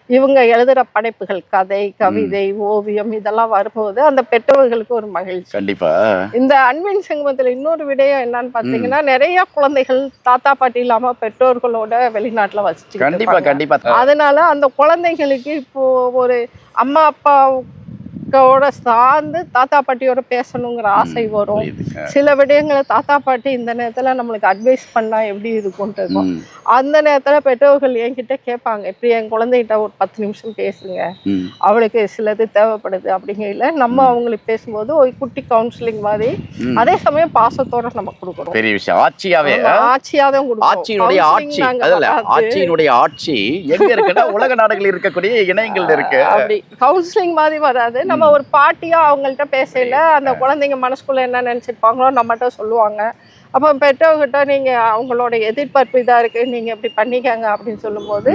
S1: இவங்க எழுதுற படைப்புகள், கதை, கவிதை, ஓவியம் இதெல்லாம் வரும்போது அந்த பெற்றோர்களுக்கு ஒரு மகிழ்ச்சி.
S2: கண்டிப்பா.
S1: இந்த அன்பின் சங்கமத்துல இன்னொரு விடயம் என்னன்னு பாத்தீங்கன்னா, நிறைய குழந்தைகள் தாத்தா பாட்டி இல்லாம பெற்றோர்களோட வெளிநாட்டுல வசிச்சு.
S2: கண்டிப்பா கண்டிப்பா.
S1: அதனால அந்த குழந்தைகளுக்கு இப்போ ஒரு அம்மா அப்பாவோட சார்ந்து தாத்தா பாட்டியோட பேசணுங்கிற ஆசை வரும். சில விடயங்களை தாத்தா பாட்டி இந்த நேரத்துல நம்மளுக்கு அட்வைஸ் பண்ணா எப்படி இருக்கும்ன்ட்டு இருக்கும். அந்த நேரத்துல பெற்றோர்கள் என்கிட்ட கேட்பாங்க, இப்படி என் குழந்தைகிட்ட ஒரு 10 நிமிஷம் பேசுங்க, அவளுக்கு சிலது தேவைப்படுது அப்படிங்கல நம்ம அவங்களுக்கு பேசும்போது ஒரு குட்டி கவுன்சிலிங் மாதிரி, அதே சமயம் பாசத்தோட நம்ம கொடுக்குறோம்.
S2: பெரிய விஷயம். ஆட்சியாவே
S1: ஆட்சியாதான் கொடுக்கும்.
S2: ஆட்சியினுடைய ஆட்சி அதல்ல, ஆட்சியினுடைய ஆட்சி எங்க இருக்குன்னா உலக நாடுகளில் இருக்கக்கூடிய இணையங்கள் இருக்கு.
S1: அப்படி கவுன்சிலிங் மாதிரி வராது. நம்ம ஒரு பாட்டியா அவங்கள்ட்ட பேசல, அந்த குழந்தைங்க மனசுக்குள்ள என்ன நினைச்சிருப்பாங்களோ நம்மகிட்ட சொல்லுவாங்க. அப்போ பெற்றவர்கிட்ட நீங்க அவங்களோட எதிர்பார்ப்பு இதா இருக்கு, நீங்க இப்படி பண்ணிக்கங்க அப்படின்னு சொல்லும்போது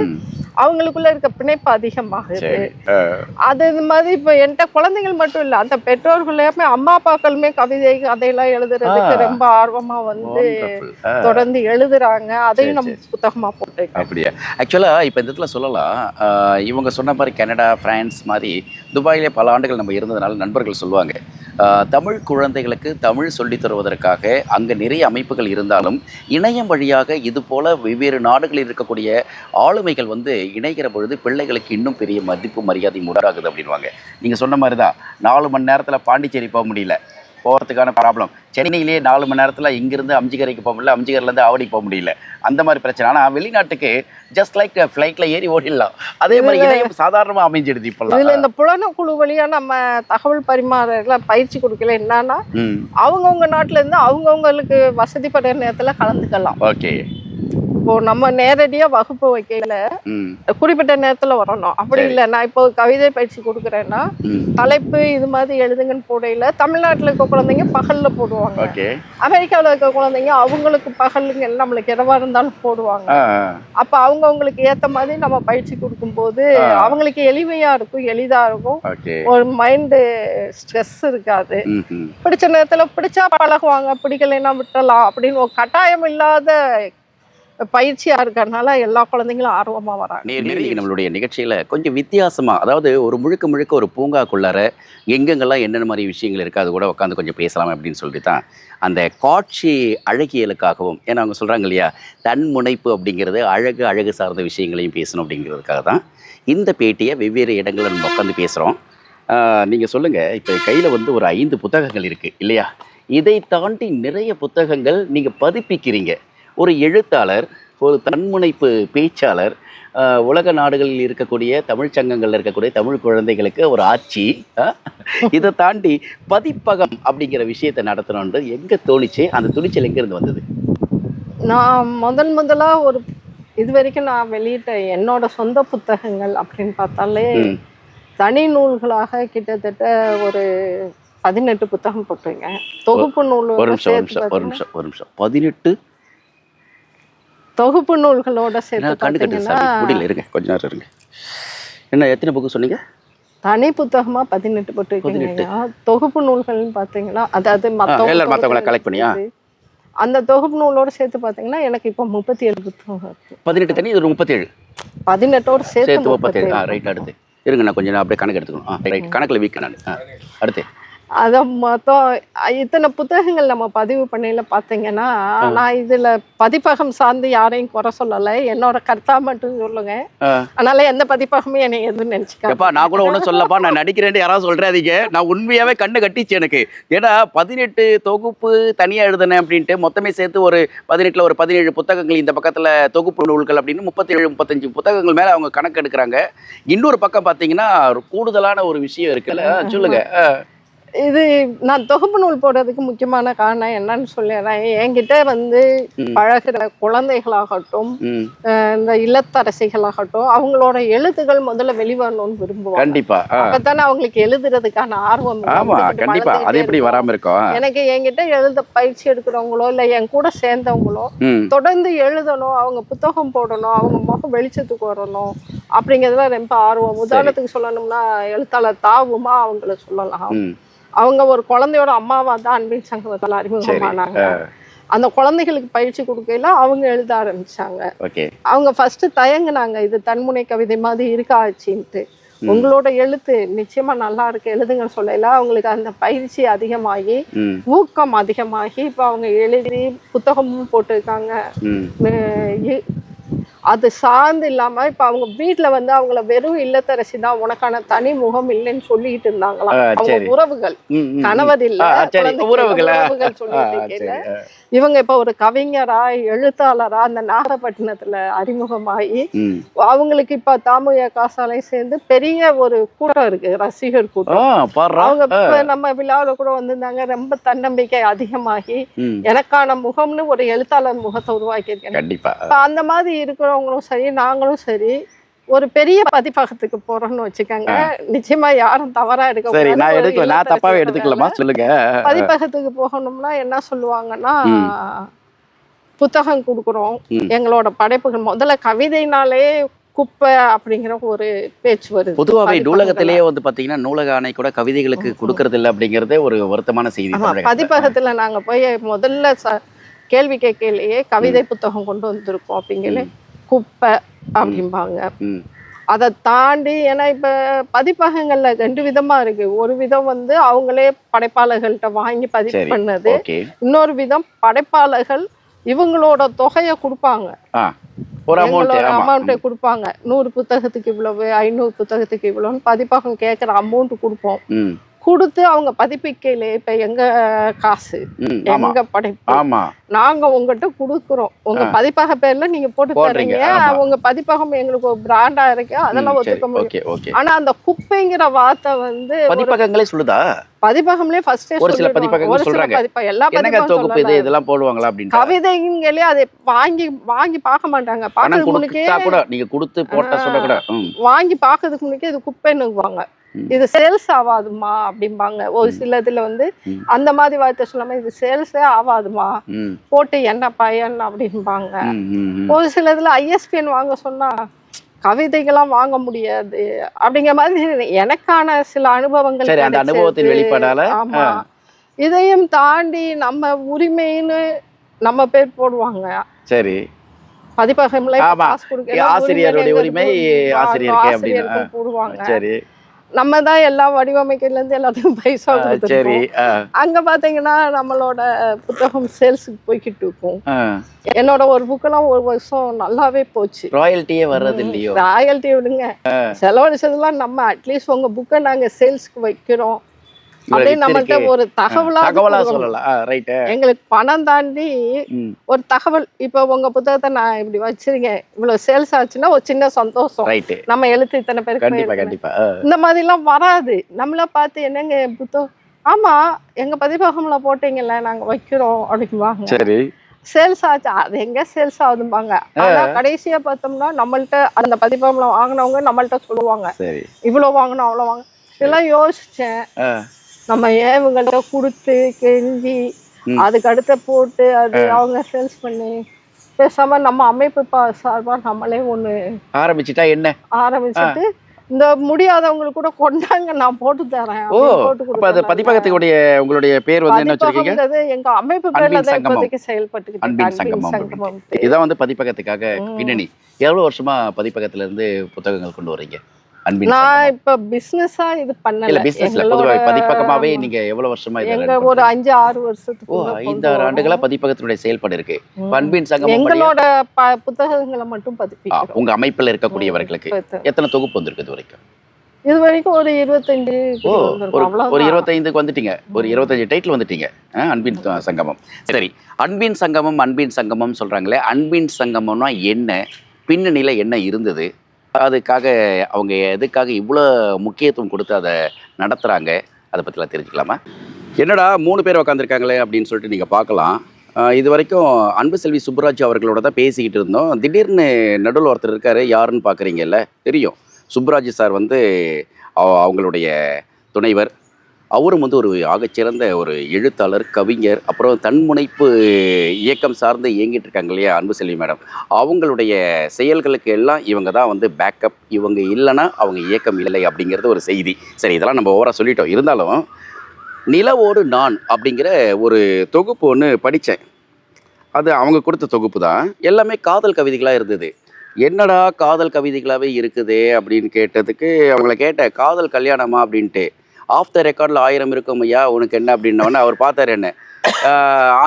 S1: அவங்களுக்குள்ள இருக்க பிணைப்பு அதிகமாகுது. அது மாதிரி இப்போ என்கிட்ட குழந்தைகள் மட்டும் இல்லை, அந்த பெற்றோர்களுமே அம்மா அப்பாக்களுமே கவிதை கதையெல்லாம் எழுதுறதுக்கு ரொம்ப ஆர்வமா வந்து தொடர்ந்து எழுதுறாங்க. அதையும் நம்ம புத்தகமா போட்டிருக்கோம்.
S2: அப்படியா? ஆக்சுவலா இப்போ இந்த இடத்துல சொல்லலாம், இவங்க சொன்ன மாதிரி கனடா, பிரான்ஸ் மாதிரி துபாயிலே பல ஆண்டுகள் நம்ம இருந்ததுனால நண்பர்கள் சொல்லுவாங்க, தமிழ் குழந்தைகளுக்கு தமிழ் சொல்லித் தருவதற்காக அங்கே நிறைய அமைப்புகள் இருந்தாலும் இணையம் வழியாக இது போல வெவ்வேறு நாடுகளில் இருக்கக்கூடிய ஆளுமைகள் வந்து இணைகிற பொழுது பிள்ளைகளுக்கு இன்னும் பெரிய மதிப்பு மரியாதை உண்டாகுது அப்படின்வாங்க. நீங்கள் சொன்ன மாதிரி தான், 4 மணி நேரத்தில் பாண்டிச்சேரி போக முடியல, போகிறதுக்கான ப்ராப்ளம். சென்னையிலேயே 4 மணி நேரத்தில் இங்கிருந்து அம்ஜிகரைக்கு போக முடியல, அம்ஜிகர்லேருந்து ஆவடி போக முடியல, அந்த மாதிரி பிரச்சனை. ஆனால் வெளிநாட்டுக்கு ஜஸ்ட் லைக் ஃப்ளைட்டில் ஏறி ஓடிடலாம். அதே மாதிரி இணையம் சாதாரணமாக அமைஞ்சிடுது இப்போல்லாம்.
S1: இதில் இந்த புலனக்குழு வழியாக நம்ம தகவல் பரிமாறல பயிற்சி கொடுக்கல என்னன்னா, அவங்கவுங்க நாட்டிலேருந்து அவங்கவுங்களுக்கு வசதிப்பட்ட நேரத்தில் கலந்துக்கலாம்.
S2: ஓகே.
S1: இப்போ நம்ம நேரடியா வகுப்பு வைக்கல, குறிப்பிட்ட நேரத்துல வரணும் அப்படி இல்லை. நான் இப்போ கவிதை பயிற்சி கொடுக்குறேன்னா தலைப்பு இது மாதிரி எழுதுங்கன்னு போடையில தமிழ்நாட்டுல இருக்க குழந்தைங்க பகல்ல போடுவாங்க, அமெரிக்காவில் இருக்க குழந்தைங்க அவங்களுக்கு பகலுங்க நம்மளுக்கு எதவா இருந்தாலும் போடுவாங்க. அப்ப அவங்களுக்கு ஏத்த மாதிரி நம்ம பயிற்சி கொடுக்கும் போது அவங்களுக்கு எளிமையா இருக்கும், எளிதா இருக்கும், ஒரு மைண்டு ஸ்ட்ரெஸ் இருக்காது. பிடிச்ச நேரத்துல பிடிச்சா பழகுவாங்க, பிடிக்கலைன்னா விட்டலாம் அப்படின்னு ஒரு கட்டாயம் இல்லாத பயிற்சியா இருக்கிறதுனால எல்லா குழந்தைங்களும் ஆர்வமா வராங்க.
S2: நம்மளுடைய நிகழ்ச்சியில கொஞ்சம் வித்தியாசமா, அதாவது ஒரு முழுக்க ஒரு பூங்காக்குள்ளார எங்கெங்கெல்லாம் என்னென்ன மாதிரி விஷயங்கள் இருக்கு அது கூட உட்காந்து கொஞ்சம் பேசலாம் அப்படின்னு சொல்லிட்டு தான் அந்த காட்சி அழகியலுக்காகவும், ஏன்னா அவங்க சொல்றாங்க இல்லையா, தன்முனைப்பு அப்படிங்கிறது அழகு சார்ந்த விஷயங்களையும் பேசணும் அப்படிங்கிறதுக்காக தான் இந்த பேட்டியை வெவ்வேறு இடங்களில் நம்ம உட்காந்து பேசுகிறோம். நீங்கள் சொல்லுங்கள், இப்போ கையில் வந்து ஒரு 5 புத்தகங்கள் இருக்குது இல்லையா, இதை தாண்டி நிறைய புத்தகங்கள் நீங்கள் பதிப்பிக்கிறீங்க. ஒரு எழுத்தாளர், ஒரு தன்முனைப்பு பேச்சாளர், உலக நாடுகளில் இருக்கக்கூடிய தமிழ் சங்கங்களில் இருக்கக்கூடிய தமிழ் குழந்தைகளுக்கு ஒரு ஆட்சி, இதை தாண்டி பதிப்பகம் அப்படிங்கிற விஷயத்தை நடத்தணும்னு எங்கே தோணிச்சு? அந்த துணிச்சல் எங்கேருந்து வந்தது?
S1: நான் முதலா ஒரு இது வரைக்கும் நான் வெளியிட்ட என்னோட சொந்த புத்தகங்கள் அப்படின்னு பார்த்தாலே தனி நூல்களாக கிட்டத்தட்ட ஒரு 18 புத்தகம் போட்டுருங்க. தொகுப்பு நூல்
S2: ஒரு நிமிஷம் 18
S1: தொகுப்பு நூல்களோட சேர்த்து
S2: முடியல, இருங்க கொஞ்ச நேரம் இருங்க. என்ன எத்தனை புக்கு சொன்னீங்க?
S1: தனி புத்தகமா 18 போட்டுருக்கீங்க. தொகுப்பு நூல்கள்னு பார்த்தீங்கன்னா அதாவது
S2: மற்றவங்களை கலெக்ட் பண்ணியா
S1: அந்த தொகுப்பு நூலோட சேர்த்து பார்த்தீங்கன்னா எனக்கு இப்போ 37 புத்தகம் இருக்கு.
S2: 18 தனி, இது 37,
S1: 18ஓட சேர்த்து
S2: 37. ரைட், அடுத்து இருங்க, நான் கொஞ்சம் அப்படியே கணக்கு எடுத்துக்கணும். ரைட், கணக்கில் வீக் நான். அடுத்து
S1: அதான் மொத்தம் இத்தனை புத்தகங்கள் நம்ம பதிவு பண்ணையில பார்த்தீங்கன்னா, நான் இதுல பதிப்பகம் சார்ந்து யாரையும் குறை சொல்லலை, என்னோட கருத்தா மட்டும் சொல்லுங்க. அதனால எந்த பதிப்பகமும் என்னை எதுவும் நினைச்சுக்கப்பா.
S2: நான் கூட ஒன்றும் சொல்லப்பா, நான் நடிக்கிறேன் யாராவது சொல்றாதீங்க. நான் உண்மையாவே கண்ணு கட்டிச்சு எனக்கு. ஏன்னா 18 தொகுப்பு தனியா எழுதுனேன் அப்படின்ட்டு மொத்தமே சேர்த்து ஒரு 18ல் ஒரு 17 புத்தகங்கள், இந்த பக்கத்துல தொகுப்பு நூல்கள் அப்படின்னு 37-35 புத்தகங்கள் மேல அவங்க கணக்கு எடுக்கிறாங்க. இன்னொரு பக்கம் பார்த்தீங்கன்னா கூடுதலான ஒரு விஷயம் இருக்குல்ல, சொல்லுங்க.
S1: இது நான் தொகுப்பு நூல் போடுறதுக்கு முக்கியமான காரணம் என்னன்னு சொல்லிடுறேன். என்கிட்ட வந்து பழகிற குழந்தைகளாகட்டும், இந்த இல்லத்தரசிகளாகட்டும், அவங்களோட எழுத்துகள் முதல்ல வெளிவரணும்னு விரும்புவாங்க.
S2: கண்டிப்பா.
S1: அப்பதானே அவங்களுக்கு எழுதுறதுக்கான ஆர்வம்.
S2: கண்டிப்பா, அது எப்படி வராம இருக்கும்.
S1: எனக்கு என்கிட்ட எழுத பயிற்சி எடுக்கிறவங்களோ இல்ல என் கூட சேர்ந்தவங்களோ தொடர்ந்து எழுதணும், அவங்க புத்தகம் போடணும், அவங்க முகம் வெளிச்சத்துக்கு வரணும் அப்படிங்கிறதுல ரொம்ப ஆர்வம். உதாரணத்துக்கு சொல்லணும்னா எழுத்தாளர் தாவுமா அவங்கள சொல்லலாம். அவங்க ஒரு குழந்தையோட அம்மாவா தான் அன்பின் சங்கமத்தில் அறிமுகமானாங்க. அந்த குழந்தைகளுக்கு பயிற்சி கொடுக்கையில அவங்க எழுத ஆரம்பிச்சாங்க.
S2: ஓகே.
S1: அவங்க ஃபர்ஸ்ட் தயங்குனாங்க, இது தன்முனை கவிதை மாதிரி இருக்கா ஆச்சுன்ட்டு. உங்களோட எழுத்து நிச்சயமா நல்லா இருக்கு, எழுதுங்கன்னு சொல்லல. அவங்களுக்கு அந்த பயிற்சி அதிகமாகி ஊக்கம் அதிகமாகி இப்ப அவங்க எழுதி புத்தகமும் போட்டிருக்காங்க. அது சார்ந்து இல்லாம இப்ப அவங்க வீட்டுல வந்து அவங்கள வெறும் இல்லத்தரசி தான், உனக்கான தனி முகம் இல்லைன்னு சொல்லிட்டு இருந்தாங்களாம். அவங்க உறவுகள், கணவர் இல்ல, உறவுகள் சொல்லிட்டு இவங்க இப்ப ஒரு கவிஞரா எழுத்தாளரா அந்த நாகப்பட்டினத்துல அறிமுகமாகி அவங்களுக்கு இப்ப தாமுக சாலை சேர்ந்து பெரிய ஒரு கூட்டம் இருக்கு, ரசிகர் கூட்டம். அவங்க இப்ப நம்ம விழாவில கூட வந்திருந்தாங்க. ரொம்ப தன்னம்பிக்கை அதிகமாகி எனக்கான முகம்னு ஒரு எழுத்தாளர் முகத்தை உருவாக்கி இருக்கேன்.
S2: கண்டிப்பா
S1: அந்த மாதிரி இருக்கிறவங்களும் சரி, நாங்களும் சரி ஒரு பெரிய பதிப்பகத்துக்கு போறோம்னு வச்சுக்கோங்க. நிச்சயமா யாரும் தவறா
S2: சொல்லுங்க.
S1: பதிப்பகத்துக்கு போகணும்னா என்ன சொல்லுவாங்கன்னா, புத்தகம் கொடுக்குறோம், எங்களோட படைப்புகள் முதல்ல கவிதைனாலே குப்பை அப்படிங்கிற ஒரு பேச்சு வருது.
S2: பொதுவாகவே நூலகத்திலேயே வந்து பாத்தீங்கன்னா நூலக ஆணை கூட கவிதைகளுக்கு கொடுக்கறது இல்லை அப்படிங்கறதே ஒரு வருத்தமான செய்தி.
S1: பதிப்பகத்துல நாங்க போய் முதல்ல கேள்வி கேட்கலையே கவிதை புத்தகம் கொண்டு வந்திருக்கோம் அப்படிங்கல குப்பை அப்படிம்பாங்க. அதை தாண்டி ஏன்னா இப்ப பதிப்பகங்கள்ல 2 விதமா இருக்கு. ஒரு விதம் வந்து அவங்களே படைப்பாளர்கள்ட்ட வாங்கி பதிப்பு பண்ணது, இன்னொரு விதம் படைப்பாளர்கள் இவங்களோட தொகையை கொடுப்பாங்க, அமௌண்ட்டை கொடுப்பாங்க. 100 புத்தகத்துக்கு இவ்வளவு, 500 புத்தகத்துக்கு இவ்வளவுன்னு பதிப்பகம் கேட்குற அமௌண்ட் கொடுப்போம். கொடுத்து அவங்க பதிப்பிக்கையில இப்ப எங்க காசு, எங்க படைப்பு, நாங்க உங்ககிட்ட கொடுக்குறோம், உங்க பதிப்பக பேர்ல நீங்க போட்டு தரீங்க, உங்க பதிப்பகம் எங்களுக்கு ஒரு பிராண்டா இருக்கு, அதெல்லாம் ஒத்துக்க முடியும். ஆனா அந்த குப்பைங்கிற வார்த்தை வந்து
S2: பதிப்பகங்களே சொல்லுதா?
S1: பதிப்பகம்லயே ஃபர்ஸ்ட்
S2: ஒரு சில பதிப்பகங்கள் சொல்றாங்க,
S1: எல்லா பதிப்பகம்
S2: இதெல்லாம் போடுவாங்களா அப்படின்னு.
S1: கவிதைங்களே அதை வாங்கி பார்க்க மாட்டாங்க. பாக்கிறதுக்கு முன்னே
S2: நீங்க கொடுத்து போட்ட சொல்ல கூட
S1: வாங்கி பாக்குறதுக்கு முன்னே இது குப்பைன்னுவாங்க, இது சேல்ஸ் ஆகாதுமா அப்படிம்பாங்க. ஒரு சில இதுல வந்து அந்த மாதிரி வார்த்தை சொல்லாம இது சேல்ஸே ஆகாதுமா, போட்டு என்ன பயன் அப்படிம்பாங்க. ஒரு சில இதுல ISBN வாங்க சொன்னா கவிதைகள்லாம் வாங்க முடியாது அப்படிங்கிற மாதிரி எனக்கான சில அனுபவங்கள்.
S2: அந்த அனுபவத்தின் வெளிப்பாடால.
S1: ஆமா, இதையும் தாண்டி நம்ம உரிமைன்னு நம்ம பேர் போடுவாங்க.
S2: சரி,
S1: பதிப்பகம்ல
S2: ஆசிரியருடைய உரிமை
S1: ஆசிரியருக்கு போடுவாங்க. சரி, நம்ம தான் எல்லாம் வடிவமைக்கிறதுல இருந்து எல்லாத்துக்கும் பைசா கொடுத்துருக்கோம். அங்க பாத்தீங்கன்னா நம்மளோட புத்தகம் சேல்ஸுக்கு போய்கிட்டு இருக்கும். என்னோட ஒரு புக்கெல்லாம் ஒரு வருஷம் நல்லாவே போச்சு.
S2: ராயல்ட்டியே வர்றது இல்லையோ?
S1: ராயல்ட்டி விடுங்க, செலவழிச்சதெல்லாம் நம்ம அட்லீஸ்ட் உங்க புக்கை நாங்க சேல்ஸ்க்கு வைக்கிறோம் அப்படின்னு நம்மள்ட்ட ஒரு தகவலா சொல்லலாம். எங்களுக்கு பணம் தாண்டி ஒரு தகவல். இப்ப உங்க புத்தகத்தை நான் இப்படி வச்சிருக்கேன், இவ்வளவு சேல்ஸ் ஆச்சுன்னா ஒரு சின்ன சந்தோஷம். நம்ம எழுத்து இத்தனை பேருக்கு இந்த மாதிரி எல்லாம் வராது. நம்மள பார்த்து என்னங்க புத்தகம், ஆமா எங்க பதிப்பகம்ல போட்டீங்கல்ல நாங்க வைக்கிறோம் அப்படிங்குவாங்க. சரி, சேல்ஸ் ஆச்சு, அது எங்க சேல்ஸ் ஆகுதும்பாங்க. ஆனா கடைசியா பார்த்தோம்னா நம்மள்ட்ட அந்த பதிப்பகம்ல வாங்கினவங்க நம்மள்ட்ட சொல்லுவாங்க, இவ்வளவு வாங்கணும் அவ்வளவு வாங்க. இதெல்லாம் யோசிச்சேன், நம்ம ஏன் இவங்கள்ட்ட கொடுத்து கெஞ்சி அதுக்கு அடுத்த போட்டு அது அவங்க சேல்ஸ் பண்ணி பேசாம நம்ம அமைப்பு சார்பா நம்மளே ஒண்ணு
S2: ஆரம்பிச்சுட்டா என்ன
S1: ஆரம்பிச்சுட்டு இந்த முடியாதவங்களுக்கு கூட கொண்டாங்க, நான் போட்டு தரேன்.
S2: பதிப்பகத்துடைய உங்களுடைய பேர் வந்து என்ன வச்சிருக்கீங்க?
S1: எங்க அமைப்பு பேர்ல தான் இப்போதைக்கு செயல்பட்டு.
S2: அன்பின் சங்கமம் இதான் வந்து பதிப்பகத்துக்காக பின்னணி. எவ்வளவு வருஷமா பதிப்பகத்துல இருந்து புத்தகங்கள் கொண்டு வரீங்க?
S1: நான் இப்ப பிசினஸா இது பண்ணல.
S2: பதிப்பகமாவே நீங்க எவ்வளவு வருஷமா?
S1: எங்க ஒரு 5-6 வருஷத்துக்கு
S2: 5-6 ஆண்டுகளா பதிப்பகத்தினுடைய செயல்பாடு இருக்கு. அன்பின் சங்கமம்
S1: எங்களோட புத்தகங்களை மட்டும் பதிப்பிக்கிறோம்.
S2: உங்க அமைப்புல இருக்கக்கூடியவர்களுக்கு எத்தனை தொகுப்பு வந்திருக்கு இது வரைக்கும்?
S1: இது வரைக்கும் ஒரு 25.
S2: ஒரு 25க்கு வந்துட்டீங்க, ஒரு 25 டைட்டில் வந்துட்டீங்க. அன்பின் சங்கமம். சரி, அன்பின் சங்கமம் சொல்றாங்களே, அன்பின் சங்கமம்னா என்ன, பின்னணியில என்ன இருந்தது, அதுக்காக அவங்க எதுக்காக இவ்வளோ முக்கியத்துவம் கொடுத்து அதை நடத்துகிறாங்க, அதை பற்றிலாம் தெரிஞ்சுக்கலாமா? என்னடா 3 பேர் உட்காந்துருக்காங்களே அப்படின்னு சொல்லிட்டு நீங்கள் பார்க்கலாம். இது வரைக்கும் அன்பு செல்வி சுப்புராஜ் அவர்களோட தான் பேசிக்கிட்டு இருந்தோம். திடீர்னு நடுவில் ஒருத்தர் இருக்கார், யாருன்னு பார்க்குறீங்கல்ல, தெரியும். சுப்புராஜ் சார் வந்து அவங்களுடைய துணைவர். அவரும் வந்து ஒரு ஆகச்சிறந்த ஒரு எழுத்தாளர், கவிஞர், அப்புறம் தன்முனைப்பு இயக்கம் சார்ந்து இயங்கிட்டு இருக்காங்க இல்லையா அன்பு செல்வி மேடம். அவங்களுடைய செயல்களுக்கு எல்லாம் இவங்க தான் வந்து பேக்கப். இவங்க இல்லைன்னா அவங்க இயக்கம் இல்லை அப்படிங்கிறது ஒரு செய்தி. சரி, இதெல்லாம் நம்ம ஓவராக சொல்லிட்டோம். இருந்தாலும் நிலவோடு நான் அப்படிங்கிற ஒரு தொகுப்பு ஒன்று படித்தேன். அது அவங்க கொடுத்த தொகுப்பு தான். எல்லாமே காதல் கவிதைகளாக இருந்தது. என்னடா காதல் கவிதைகளாகவே இருக்குது அப்படின்னு கேட்டதுக்கு அவங்கள கேட்டேன், காதல் கல்யாணமா அப்படின்ட்டு. ஆஃப் த ரெக்கார்டில் 1000 இருக்கும் ஐயா, உனக்கு என்ன அப்படின்னோடனே அவர் பார்த்தாரு என்ன,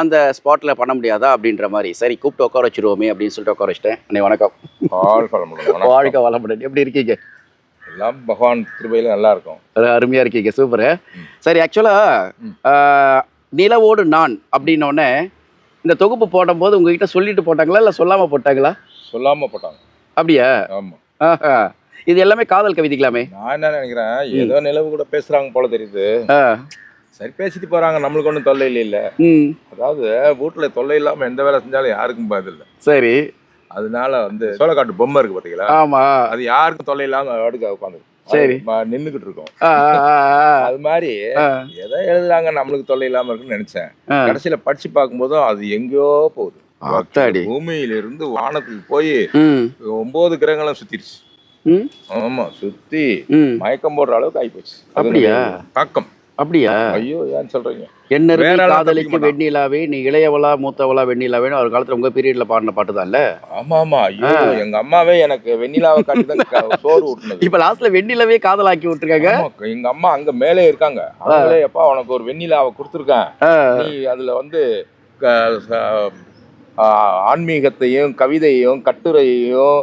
S2: அந்த ஸ்பாட்டில் பண்ண முடியாதா அப்படின்ற மாதிரி. சரி கூப்பிட்டு உட்கார வச்சுருவோமே அப்படின்னு சொல்லிட்டு உட்கார வச்சிட்டேன். அண்ணே வணக்கம். வாழ்க்கை வளமுடன். எப்படி இருக்கீங்க?
S3: எல்லாம் பகவான் கிருபையில நல்லா இருக்கும்.
S2: அருமையாக இருக்கீங்க, சூப்பரு. சரி, ஆக்சுவலாக நிலவோடு நான் அப்படின்னோடனே இந்த தொகுப்பு போடும்போது உங்ககிட்ட சொல்லிட்டு போட்டாங்களா இல்லை சொல்லாமல் போட்டாங்களா?
S3: சொல்லாம போட்டாங்க.
S2: அப்படியா?
S3: ஆமா.
S2: ஆஹா, இது எல்லாமே காதல் கவிதைகளாமே.
S3: நான் என்ன நினைக்கிறேன், ஏதோ நிலவு கூட பேசுறாங்க போல தெரியுது. சரி பேசிட்டு போறாங்க, நம்மளுக்கு ஒன்றும் தொல்லை இல்லை. அதாவது வீட்டுல தொல்லை இல்லாம எந்த வேலை செஞ்சாலும் யாருக்கும் பதில் இல்லை.
S2: சரி,
S3: அதனால சோளக்காட்டு பொம்மை இருக்கு பாத்தீங்களா?
S2: ஆமா, அது
S3: யாருக்கும் தொல்லை இல்லாம அடுக்க உட்காந்து
S2: சரி
S3: நின்னுகிட்டு இருக்கோம். அது மாதிரி எதை எழுதுறாங்க நம்மளுக்கு தொல்லை இல்லாம இருக்குன்னு நினைச்சேன். கடைசியில படிச்சு பார்க்கும்போதும் அது எங்கேயோ போகுது. பூமியில இருந்து வானத்துக்கு போய் 9 கிரகங்களும் சுத்திருச்சு. ஆமா, சுத்தி மயக்கம் போடுற அளவுக்கு ஆயிப்போச்சு.
S2: அப்படியா?
S3: தாக்கம்.
S2: அப்படியா?
S3: ஐயோ, ஏன்னு சொல்றீங்க?
S2: என்ன காதலிக்கு வெண்ணிலாவே, நீ இளையவளா மூத்தவளா வெண்ணிலாவே ஒரு காலத்துல உங்க பீரியட்ல பாடின பாட்டு தான் இல்ல?
S3: ஆமா ஆமா. ஐயோ, எங்க அம்மாவே எனக்கு வெண்ணிலாவை காட்டிதான் சோறு ஊட்டுனது.
S2: இப்ப லாஸ்ட்ல வெண்ணிலாவே காதலாக்கி விட்டுருக்காங்க.
S3: எங்க அம்மா அங்க மேலே இருக்காங்க. அவங்களே எப்பா உனக்கு ஒரு வெண்ணிலாவை கொடுத்துருக்கேன், நீ அதுல ஆன்மீகத்தையும் கவிதையும் கட்டுரையையும்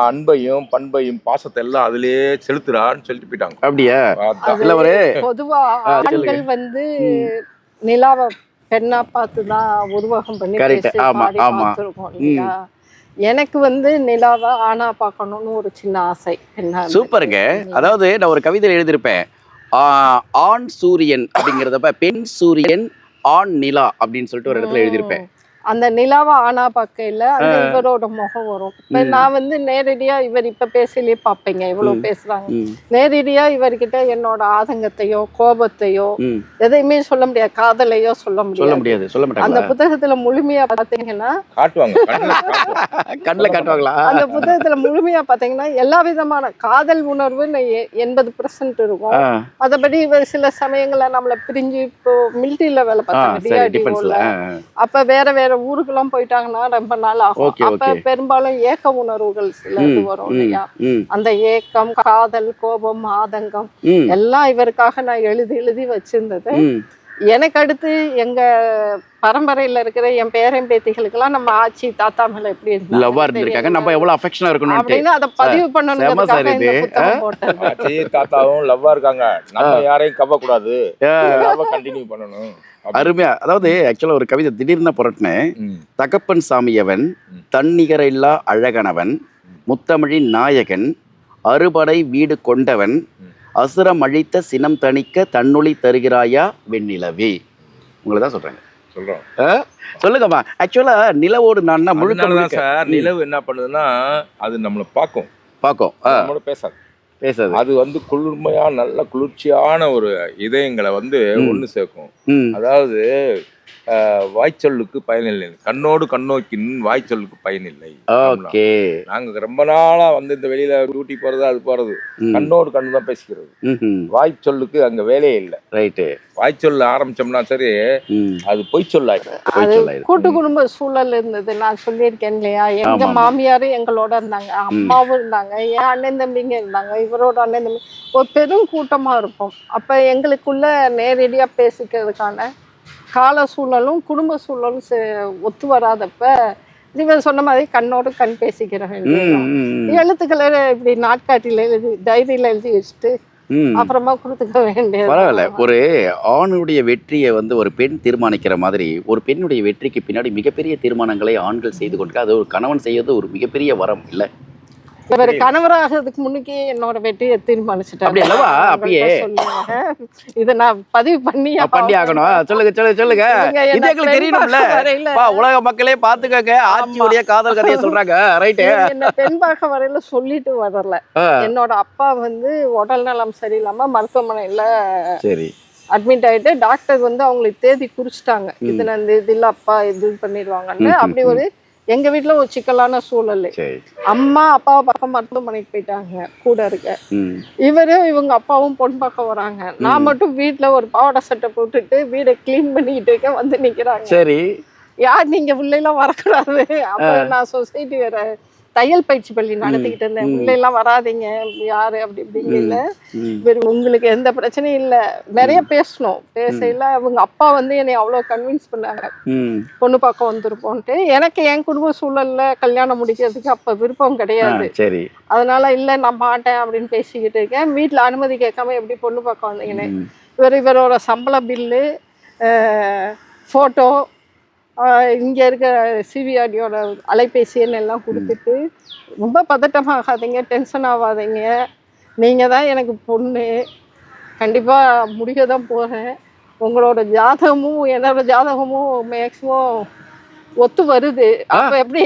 S3: அன்பையும் பண்பையும் பாசத்தை எல்லாம் அதுலயே செலுத்துறான்னு சொல்லிட்டு போயிட்டாங்க.
S2: அப்படியா?
S1: பொதுவா ஆண்கள் நிலாவை பெண்ணா பார்த்துதான் உருவகம் பண்ணி பார்த்திருக்கோம் இல்லையா? எனக்கு நிலாவை ஆணா பார்க்கணும்னு ஒரு சின்ன ஆசை.
S2: சூப்பருங்க. அதாவது நான் ஒரு கவிதையில் எழுதியிருப்பேன், ஆண் சூரியன் அப்படிங்கிறதப்ப பெண் சூரியன் ஆண் நிலா அப்படின்னு சொல்லிட்டு ஒரு இடத்துல எழுதியிருப்பேன்.
S1: அந்த நிலாவை ஆனா பார்க்கையில அந்த இவரோட முகம் வரும். இப்ப நான் நேரடியா இவர் இப்ப பேசலையே பார்ப்பீங்க, இவ்வளவு பேசுறாங்க. நேரடியா இவர்கிட்ட என்னோட ஆதங்கத்தையோ கோபத்தையோ எதையுமே சொல்ல முடியாது, காதலையோ சொல்ல முடியாது. அந்த புத்தகத்துல முழுமையா பாத்தீங்கன்னா
S2: கண்ணுல காட்டுவாங்களா? அந்த
S1: புத்தகத்துல முழுமையா பாத்தீங்கன்னா எல்லா விதமான காதல் உணர்வு 80% இருக்கும். அதபடி இவர் சில சமயங்கள்ல நம்மள பிரிஞ்சு இப்போ மிலிட்டரியில வேலை பார்த்தாங்க, அப்ப வேற ஊருக்கெல்லாம் போயிட்டாங்கன்னா ரொம்ப நாள் ஆகும். அப்ப பெரும்பாலும் ஏக்க உணர்வுகள் சிலது வரும் இல்லையா? அந்த ஏக்கம், காதல், கோபம், ஆதங்கம் எல்லாம் இவருக்காக நான் எழுதி வச்சிருந்தது. எனக்கு அடுத்து எங்க பரம்பரையில இருக்கிற என் பேரன் பேத்திகளுக்கெல்லாம் நம்ம ஆச்சி தாத்தா மேல எப்படி
S2: இருக்காங்க, நம்ம எவ்வளவு அஃபெக்ஷனா இருக்கணும் அப்படின்னு
S1: அதை பதிவு பண்ணணும்ன்றதுக்காக இந்த புத்தகம் போட்டேன்.
S3: ஆச்சி தாத்தாவும் லவ்வா இருக்காங்க, நம்ம யாரையும் கவ கூடாது, கண்டினியூ பண்ணணும்.
S2: அருமையா. அதாவது ஆக்சுவலா ஒரு கவிதை திடீர்னு புரட்டினேன். தகப்பன் சாமியவன், தன்னிகர இல்லா அழகனவன், முத்தமிழின் நாயகன், அறுபடை வீடு கொண்டவன், அசுரம் அழித்த சினம் தணிக்க தன்னொளி தருகிறாயா வெண்ணிலவே. உங்களை தான் சொல்றேன். சொல்லுங்கம்மா. ஆக்சுவலா நிலவோடு நான் முழுக்க
S3: சார், நிலவு என்ன பண்ணுதுன்னா அது நம்மளை பார்க்கும், பேசாது. அது குளிர்மையா நல்ல குளிர்ச்சியான ஒரு இதயங்களை ஒண்ணு சேர்க்கும். அதாவது வாய்ச்சொல்லுக்கு பயனில்லை, கண்ணோடு கண்ணோக்கின் வாய்ச்சொல்லுக்கு பயனில்லை. நாங்க ரொம்ப நாளா இந்த வெளியில டியூட்டி போறது அது போறது கண்ணோடு கண்ணு தான் பேசிக்கிறது. வாய்ச்சொல்லுக்கு அங்க வேலையே இல்லை. ரைட்டு. வாய்ச்சொல்ல ஆரம்பிச்சோம்னா சரி, அது பொய் சொல்லாயிடும்.
S1: கூட்டு குடும்ப சூழல் இருந்தது. நான் சொல்லியிருக்கேன் இல்லையா, எங்க மாமியாரும் எங்களோட இருந்தாங்க, அம்மாவும் இருந்தாங்க, என் அண்ணன் தம்பிங்க இருந்தாங்க, இவரோட அண்ணன் தம்பி ஒரு பெரும் கூட்டமா இருப்போம். அப்ப எங்களுக்குள்ள நேரடியா பேசிக்கிறதுக்கான கால சூழலும் குடும்ப சூழலும் ஒத்து வராதப்ப இவன் சொன்ன மாதிரி கண்ணோடு கண் பேசிக்கிற வேண்டும். எழுத்துக்களை இப்படி நாட்காட்டில எழுதி டைரியில எழுதி வச்சுட்டு அப்புறமா கொடுத்துக்க வேண்டியது.
S2: பரவாயில்ல. ஒரு ஆணுடைய வெற்றியை ஒரு பெண் தீர்மானிக்கிற மாதிரி ஒரு பெண்ணுடைய வெற்றிக்கு பின்னாடி மிகப்பெரிய தீர்மானங்களை ஆண்கள் செய்து கொண்டு அது ஒரு கணவன் செய்யறது ஒரு மிகப்பெரிய வரம் இல்லை?
S1: இவர் கணவராகிறதுக்கு முன்னுக்கே என்னோட வெற்றியை தீர்மானிச்சுட்டாங்க.
S2: அப்படியே
S1: இதை நான் பதிவு பண்ணி
S2: ஆகணும். சொல்லுங்க. இது எங்களுக்கு தெரியணும்ல, உலக மக்களே பாத்துக்கங்க. ஆட்சியுடைய காதல் கதையை சொல்றாங்க. ரைட்.
S1: என்ன பெண் பார்க்க வரையில சொல்லிட்டு வரல. என்னோட அப்பா உடல் நலம் சரியில்லாம மருத்துவமனையில அட்மிட் ஆயிட்டு டாக்டர் அவங்களுக்கு தேதி குறிச்சிட்டாங்க, இதுல இந்த இதுல அப்பா இது பண்ணிடுவாங்கன்னு. அப்படி ஒரு எங்க வீட்டுல ஒரு சிக்கலான சூழல். அம்மா அப்பாவை பார்க்க மருத்துவமனைக்கு போயிட்டாங்க கூட இருக்க. இவங்க அப்பாவும் பொண்ணு பார்க்க வராங்க. நான் மட்டும் வீட்டுல ஒரு பாவாடை சட்டை போட்டுட்டு வீடை கிளீன் பண்ணிக்கிட்டு இருக்க நிக்கிறாங்க. சரி, யார் நீங்க பிள்ளைலாம் வரக்கூடாது. அப்ப நான் சொசைட்டி வேற தையல் பயிற்சி பள்ளி நடத்திக்கிட்டு இருந்தேன். பிள்ளைலாம் வராதிங்க யாரு அப்படி இப்படிங்கல. உங்களுக்கு எந்த பிரச்சனையும் இல்லை. நிறைய பேசணும். பேசல அவங்க அப்பா வந்து என்னை அவ்வளோ கன்வின்ஸ் பண்ணாங்க பொண்ணு பார்க்க வந்துருப்போன்ட்டு. எனக்கு என் குடும்ப சூழல்ல கல்யாணம் முடிக்கிறதுக்கு அப்ப விருப்பம் கிடையாது.
S2: சரி, அதனால
S1: இல்லை நான் மாட்டேன் அப்படின்னு பேசிக்கிட்டு இருக்கேன். வீட்டில் அனுமதி கேட்காம எப்படி பொண்ணு பார்க்க வந்தீங்கன்னு. இவரோட சம்பள பில்லு, ஃபோட்டோ, இங்கே இருக்க சிவிஆர்டியோட அலைபேசின்னு எல்லாம் கொடுத்துட்டு, ரொம்ப பதட்டமாகாதீங்க, டென்ஷன் ஆகாதீங்க, நீங்கள் தான் எனக்கு பொண்ணு, கண்டிப்பாக முடிக்க தான் போகிறேன், உங்களோட ஜாதகமும் என்னோட ஜாதகமும் மேக்ஸிமம் ஒத்து வருது. அப்ப எப்படி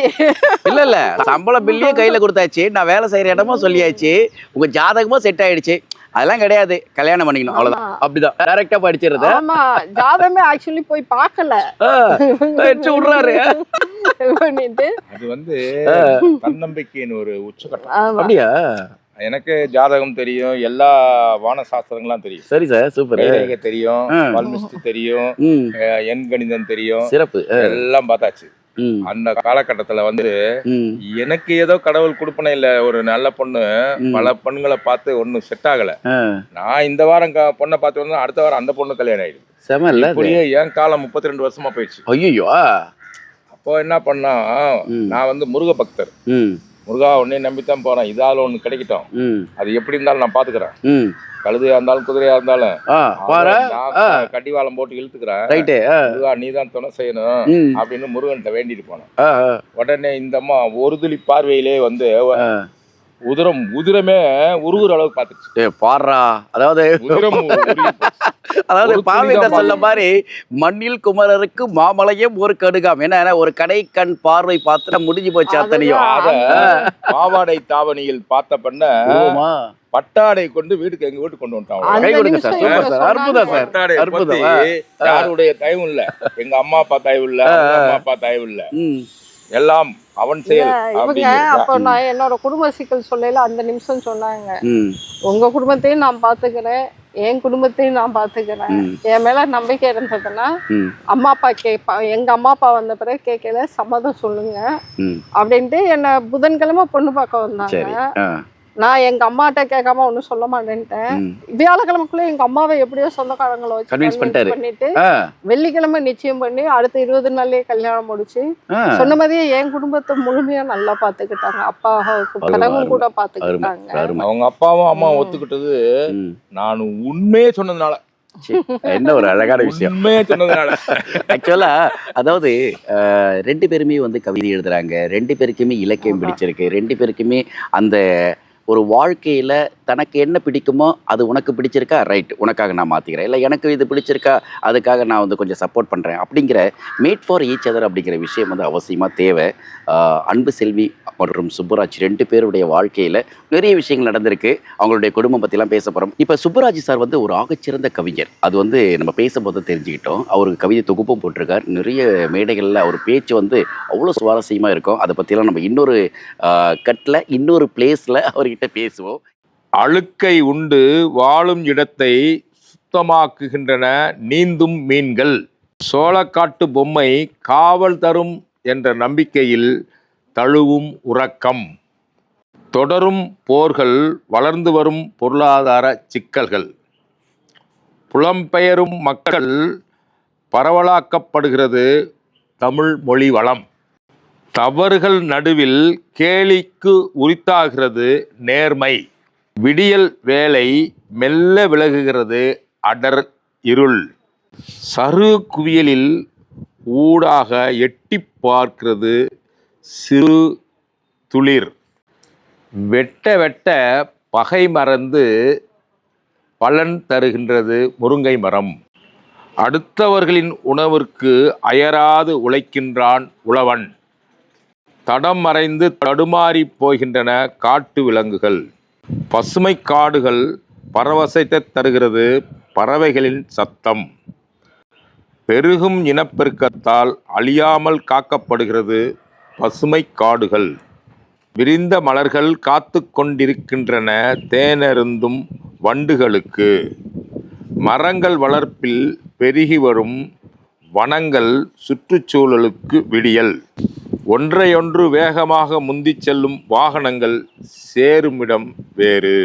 S2: இல்ல சம்பள பில்லையே கையில கொடுத்தாச்சு, நான் வேலை செய்யற இடமும் சொல்லியாச்சு, உங்க ஜாதகமும் செட் ஆயிடுச்சு, அதெல்லாம் கிடையாது, கல்யாணம் பண்ணிக்கணும் அவ்வளவுதான். அப்படிதான் டைரக்டா படிச்சிருது.
S1: ஆமா, ஜாதகமே ஆக்சுவலி போய் பார்க்கல
S2: விடுறாரு
S1: பண்ணிட்டு.
S3: அது வந்து தன்னம்பிக்கையின் ஒரு உச்சகட்டம்.
S2: அப்படியா?
S3: எனக்கு ஜாதகம் தெரியும், எல்லா வான சாஸ்திரங்கள்லாம் தெரியும்.
S2: சரி சார், சூப்பர்.
S3: தெரியும், பல்மிஸ்ட் தெரியும், எண் கணிதம் தெரியும்,
S2: சிறப்பு, எல்லாம்
S3: பார்த்தாச்சு. அந்த காலகட்டத்துல வந்து எனக்கு ஏதோ கடவுள் கொடுப்பனே இல்ல, ஒரு நல்ல பொண்ணு, பல பொண்ணுங்களை பார்த்து ஒன்னும் செட் ஆகல. நான் இந்த வாரம் பொண்ணை பார்த்து வந்தா அடுத்த வாரம் அந்த பொண்ணு கல்யாணம் ஆயிடுது. இப்படியே என் காலம் 32 வருஷமா போயிடுச்சு.
S2: ஐயோ!
S3: அப்போ என்ன பண்ணா, நான் வந்து முருக பக்தர், முருகா உன்னை நம்பித்தான் போறேன், இதால ஒண்ணு கிடைக்கட்டும், அது எப்படி இருந்தாலும் நான் பாத்துக்கிறேன், கழுதையா இருந்தாலும் குதிரையா இருந்தாலும் கட்டிவாளம் போட்டு இழுத்துக்கிறேன், நீ தான் துணை செய்யணும் அப்படின்னு முருகன்கிட்ட வேண்டிட்டு போனேன். உடனே இந்த அம்மா ஒரு துளி பார்வையிலே வந்து உதிரமே உருகுற அளவுக்கு பாத்துச்சு.
S2: பாடுறா, அதாவது பாவேந்தர் சொல்ல மாதிரி மண்ணில் குமரருக்கு மாமலையும் ஒரு கடுகாம். என்ன, ஒரு கடை கண் பார்வை பார்த்து முடிஞ்சு போச்சு அத்தனையும்.
S3: பாவாடை தாவணியில் பார்த்த பண்ண பட்டாடை கொண்டு வீட்டுக்கு எங்க வீட்டுக்கு கொண்டு வந்துட்டாங்க. யாருடைய தயவும் இல்ல, எங்க அம்மா அப்பா தயவு இல்ல, அம்மா அப்பா தயவு இல்ல, எல்லாம் அவன் செயல்.
S1: அப்ப நான் என்னோட குடும்ப சிக்கல் சொல்லல அந்த நிமிஷம் சொன்னாங்க, உங்க குடும்பத்தையும் நான் பாத்துக்கிறேன், என் குடும்பத்தையும் நான் பாத்துக்கிறேன், என் மேல நம்பிக்கை இருந்ததுன்னா அம்மா அப்பா எங்க அம்மா அப்பா வந்த பிறகு கேட்கல, சம்மதம் சொல்லுங்க அப்படின்ட்டு என்ன புதன்கிழமை பொண்ணு பார்க்க வந்தாங்க. நான் எங்க அம்மாட்ட கேட்காம ஒன்னும் சொல்ல மாட்டேன்ட்டேன். வியாழக்கிழமைக்குள்ள எங்க அம்மாவை எப்படியோ சொந்தக்காரங்களை வச்சு பண்ணிட்டு வெள்ளிக்கிழமை நிச்சயம் பண்ணி அடுத்த 20 நாள்லயே கல்யாணம் முடிச்சு சொன்ன மாதிரியே என் குடும்பத்தை முழுமையா நல்லா பாத்துக்கிட்டாங்க. அப்பாவும் கூட பாத்துக்கிட்டாங்க.
S3: அவங்க அப்பாவும் அம்மா ஒத்துக்கிட்டது நான் உண்மையே சொன்னதுனால.
S2: என்ன ஒரு அழகான விஷயம் சொன்னதுனால. ஆக்சுவலா அதாவது 2 பேருமே வந்து கவிதை எழுதுறாங்க, 2 பேருக்குமே இலக்கியம் பிடிச்சிருக்கு, 2 பேருக்குமே அந்த ஒரு வாழ்க்கையில் தனக்கு என்ன பிடிக்குமோ அது உனக்கு பிடிச்சிருக்கா, ரைட், உனக்காக நான் மாற்றிக்கிறேன், இல்லை எனக்கு இது பிடிச்சிருக்கா அதுக்காக நான் வந்து கொஞ்சம் சப்போர்ட் பண்ணுறேன் அப்படிங்கிற மேட் ஃபார் ஈச் அதர் அப்படிங்கிற விஷயம் வந்து அவசியமாக தேவை. அன்பு செல்வி மற்றும் சுப்புராஜ் 2 பேருடைய வாழ்க்கையில் நிறைய விஷயங்கள் நடந்திருக்கு. அவங்களுடைய குடும்பம் பற்றிலாம் பேச போகிறோம். இப்போ சுப்புராஜ் சார் வந்து ஒரு ஆகச்சிறந்த கவிஞர், அது வந்து நம்ம பேசும்போது தெரிஞ்சுக்கிட்டோம். அவருக்கு கவிதை தொகுப்பும் போட்டிருக்கார். நிறைய மேடைகளில் அவர் பேச்சு வந்து அவ்வளோ சுவாரஸ்யமாக இருக்கும். அதை பற்றிலாம் நம்ம இன்னொரு கட்டில் இன்னொரு பிளேஸில் அவர்கிட்ட பேசுவோம்.
S3: அழுக்கை உண்டு வாழும் இடத்தை சுத்தமாக்குகின்றன நீந்தும் மீன்கள், சோளக்காட்டு பொம்மை காவல் தரும் என்ற நம்பிக்கையில் தழுவும் உறக்கம், தொடரும் போர்கள், வளர்ந்து வரும் பொருளாதார சிக்கல்கள், புலம்பெயரும் மக்கள், பரவலாக்கப்படுகிறது தமிழ் மொழி வளம், தவறுகள் நடுவில் கேலிக்கு உரித்தாகிறது நேர்மை, விடியல் வேலை மெல்ல விலகுகிறது அடர் இருள், சரு குவியலில் ஊடாக எட்டி பார்க்கிறது சிறு துளிர், வெட்ட வெட்ட பகை மறந்து பலன் தருகின்றது முருங்கை மரம், அடுத்தவர்களின் உணவிற்கு அயராது உழைக்கின்றான் உழவன், தடம் மறைந்து தடுமாறி போகின்றன காட்டு விலங்குகள், பசுமை காடுகள் பரவசத்தை தருகிறது பறவைகளின் சத்தம், பெருகும் இனப்பெருக்கத்தால் அழியாமல் காக்கப்படுகிறது பசுமை காடுகள், விரிந்த மலர்கள் காத்து கொண்டிருக்கின்றன தேனருந்தும் வண்டுகளுக்கு, மரங்கள் வளர்ப்பில் பெருகி வரும் வனங்கள் சுற்றுச்சூழலுக்கு விடியல். ஒன்றையொன்று வேகமாக முந்திச் செல்லும் வாகனங்கள் சேருமிடம் வேறு.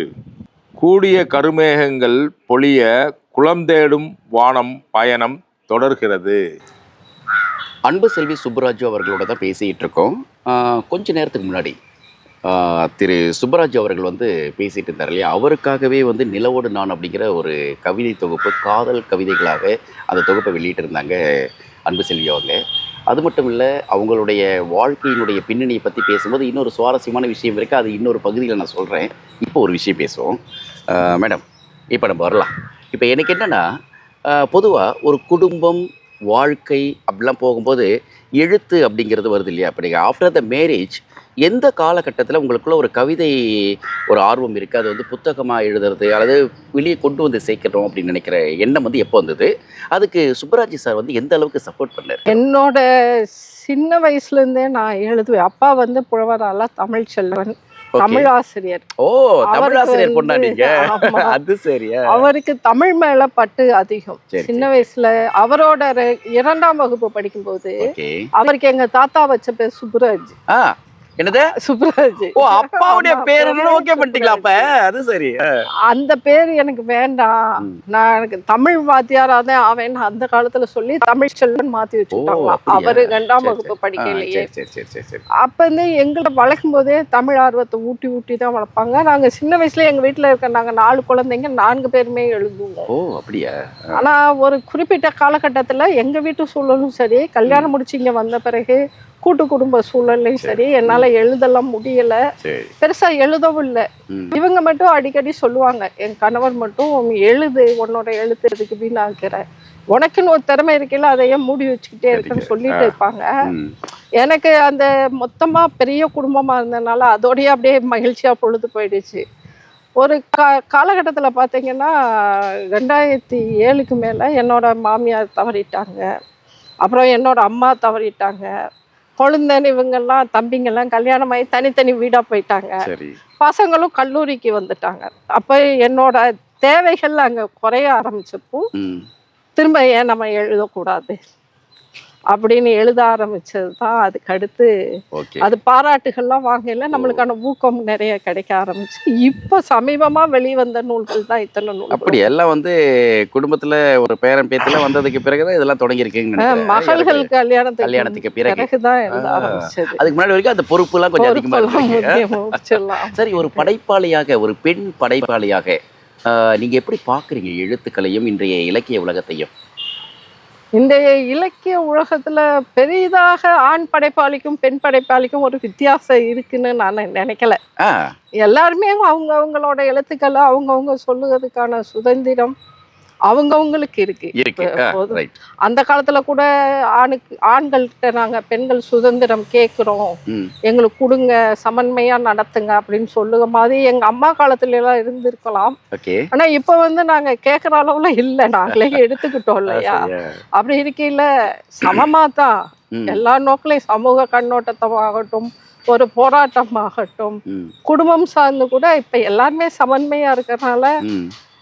S3: கூடிய கருமேகங்கள் பொழிய குளம் தேடும் வானம் பயணம் தொடர்கிறது.
S2: அன்பு செல்வி சுப்புராஜு அவர்களோட தான் பேசிகிட்டு இருக்கோம். கொஞ்ச நேரத்துக்கு முன்னாடி திரு சுப்பராஜ் அவர்கள் வந்து பேசிகிட்டு இருந்தார் இல்லையா, அவருக்காகவே வந்து நிலவோடு நான் அப்படிங்கிற ஒரு கவிதை தொகுப்பு, காதல் கவிதைகளாக அந்த தொகுப்பை வெளியிட்டிருந்தாங்க அன்பு செல்வி அவங்க. அது மட்டும் இல்லை, அவங்களுடைய வாழ்க்கையினுடைய பின்னணியை பற்றி பேசும்போது இன்னொரு சுவாரஸ்யமான விஷயம் இருக்குது. அது இன்னொரு பகுதியில் நான் சொல்கிறேன். இப்போ ஒரு விஷயம் பேசுவோம். மேடம், இப்போ நம்ம வரலாம். இப்போ எனக்கு என்னென்னா, பொதுவாக ஒரு குடும்பம், வாழ்க்கை அப்படிலாம் போகும்போது எழுத்து அப்படிங்கிறது வருது இல்லையா. அப்படி ஆஃப்டர் த மேரேஜ் எந்த காலகட்டத்தில் உங்களுக்குள்ள ஒரு கவிதை ஒரு ஆர்வம் இருக்குது, அது வந்து புத்தகமாக எழுதுறது அல்லது வெளியே கொண்டு வந்து சேர்க்கணும் அப்படின்னு நினைக்கிற எண்ணம் வந்து எப்போ வந்தது? அதுக்கு சுப்பராஜ் சார் வந்து எந்த அளவுக்கு சப்போர்ட் பண்ணார்?
S1: என்னோட சின்ன வயசுலேருந்தே நான் எழுதுவேன். அப்பா வந்து புலவரால தமிழ் செல்வன், தமிழாசிரியர்.
S2: ஓ, தமிழாசிரியர் பொண்ணா நீங்க? அது சரியா.
S1: அவருக்கு தமிழ் மேல பட்டு அதிகம். சின்ன வயசுல அவரோட 2ஆம் வகுப்பு படிக்கும்போது அவருக்கு எங்க தாத்தா வச்ச பேர் சுப்புராஜ்.
S2: என்னது? சுப்புராஜ். ஓ, அப்பாவுடைய பேரு ஓகே பண்ணிட்டீங்களா அப்ப? அது சரி.
S1: அந்த பேர் எனக்கு வேண்டாம், நான் எனக்கு தமிழ் வாத்தியாரா தான் ஆவேன்னு அந்த காலத்துல சொல்லி தமிழ் செல்வன் மாத்தி வச்சுட்டாங்க. அவரு 2ஆம் வகுப்பு படிக்கலையே. அப்ப வந்து எங்களை வளர்க்கும் போதே தமிழ் ஆர்வத்தை ஊட்டி ஊட்டி தான் வளர்ப்பாங்க. நாங்க சின்ன வயசுல எங்க வீட்டுல இருக்க நாங்க 4 குழந்தைங்க, 4 பேருமே எழுதுவோம்.
S2: ஓ, அப்படியா?
S1: ஆனா ஒரு குறிப்பிட்ட காலகட்டத்துல எங்க வீட்டு சூழலும் சரி, கல்யாணம் முடிச்சு இங்க வந்த பிறகு கூட்டு குடும்ப சூழல்லையும் சரி, என்னால எழுதலாம் முடியல, பெருசா எழுதவும் இல்லை. இவங்க மட்டும் அடிக்கடி சொல்லுவாங்க, என் கணவர் மட்டும் எழுது, உன்னோட எழுத்துறதுக்கு வீணாக்குற, உனக்குன்னு ஒரு திறமை இருக்கையில அதையே மூடி வச்சுக்கிட்டே இருக்குன்னு சொல்லிட்டு இருப்பாங்க. எனக்கு அந்த மொத்தமா பெரிய குடும்பமா இருந்ததுனால அதோடய அப்படியே மகிழ்ச்சியா பொழுது போயிடுச்சு. ஒரு காலகட்டத்தில் பார்த்தீங்கன்னா 2007க்கு மேலே என்னோட மாமியார் தவறிட்டாங்க, அப்புறம் என்னோட அம்மா தவறிட்டாங்க, குழந்தைன்னு இவங்கெல்லாம் தம்பிங்கெல்லாம் கல்யாணம் ஆகி தனித்தனி வீடாக போயிட்டாங்க, பசங்களும் கல்லூரிக்கு வந்துட்டாங்க. அப்போ என்னோட தேவைகள் அங்கே குறைய ஆரம்பிச்சப்போ திரும்ப ஏன் நம்ம எழுதக்கூடாது அப்படின்னு எழுத ஆரம்பிச்சது தான். அதுக்கு அடுத்து அது பாராட்டுகள்லாம் வாங்கல, நம்மளுக்கான ஊக்கம் நிறைய கிடைக்க ஆரம்பிச்சு. இப்போ சமீபமா வெளிவந்த நூல்கள் தான் இத்தனை நூல்.
S2: அப்படி எல்லாம் வந்து குடும்பத்துல ஒரு பேரன் பேத்தில வந்ததுக்கு பிறகுதான் இதெல்லாம் தொடங்கி இருக்கீங்க.
S1: மகள்கள் கல்யாணத்துக்கு பிறகுதான் எழுத ஆரம்பிச்சது.
S2: அதுக்கு முன்னாடி வரைக்கும் அந்த பொறுப்பு எல்லாம் கொஞ்சம் அதிகமா இருக்கு. சரி, ஒரு படைப்பாளியாக, ஒரு பெண் படைப்பாளியாக நீங்க எப்படி பாக்குறீங்க எழுத்துக்களையும் இன்றைய இலக்கிய உலகத்தையும்?
S1: இந்த இலக்கிய உலகத்துல பெரிதாக ஆண் படைப்பாளிக்கும் பெண் படைப்பாளிக்கும் ஒரு வித்தியாசம் இருக்குன்னு நான் நினைக்கல. எல்லாருமே அவங்களோட எழுத்துக்களை அவங்கவுங்க சொல்லுறதுக்கான சுதந்திரம் அவங்கவுங்களுக்கு இருக்கு. அந்த காலத்துல கூட ஆண்கள்கிட்ட நாங்க பெண்கள் சுதந்திரம் கேட்கிறோம், எங்களுக்கு கொடுங்க, சமன்மையா நடத்துங்க அப்படின்னு சொல்லுற மாதிரி எங்க அம்மா காலத்துல எல்லாம் இருந்திருக்கலாம். ஆனா இப்ப வந்து நாங்க கேட்கற அளவுல இல்ல, நாங்களே எடுத்துக்கிட்டோம் இல்லையா. அப்படி இருக்கையில சமமா தான் எல்லா நோக்கிலையும், சமூக கண்ணோட்டமாகட்டும், ஒரு போராட்டமாகட்டும், குடும்பம் சார்ந்து கூட இப்ப எல்லாருமே சமன்மையா இருக்கிறதுனால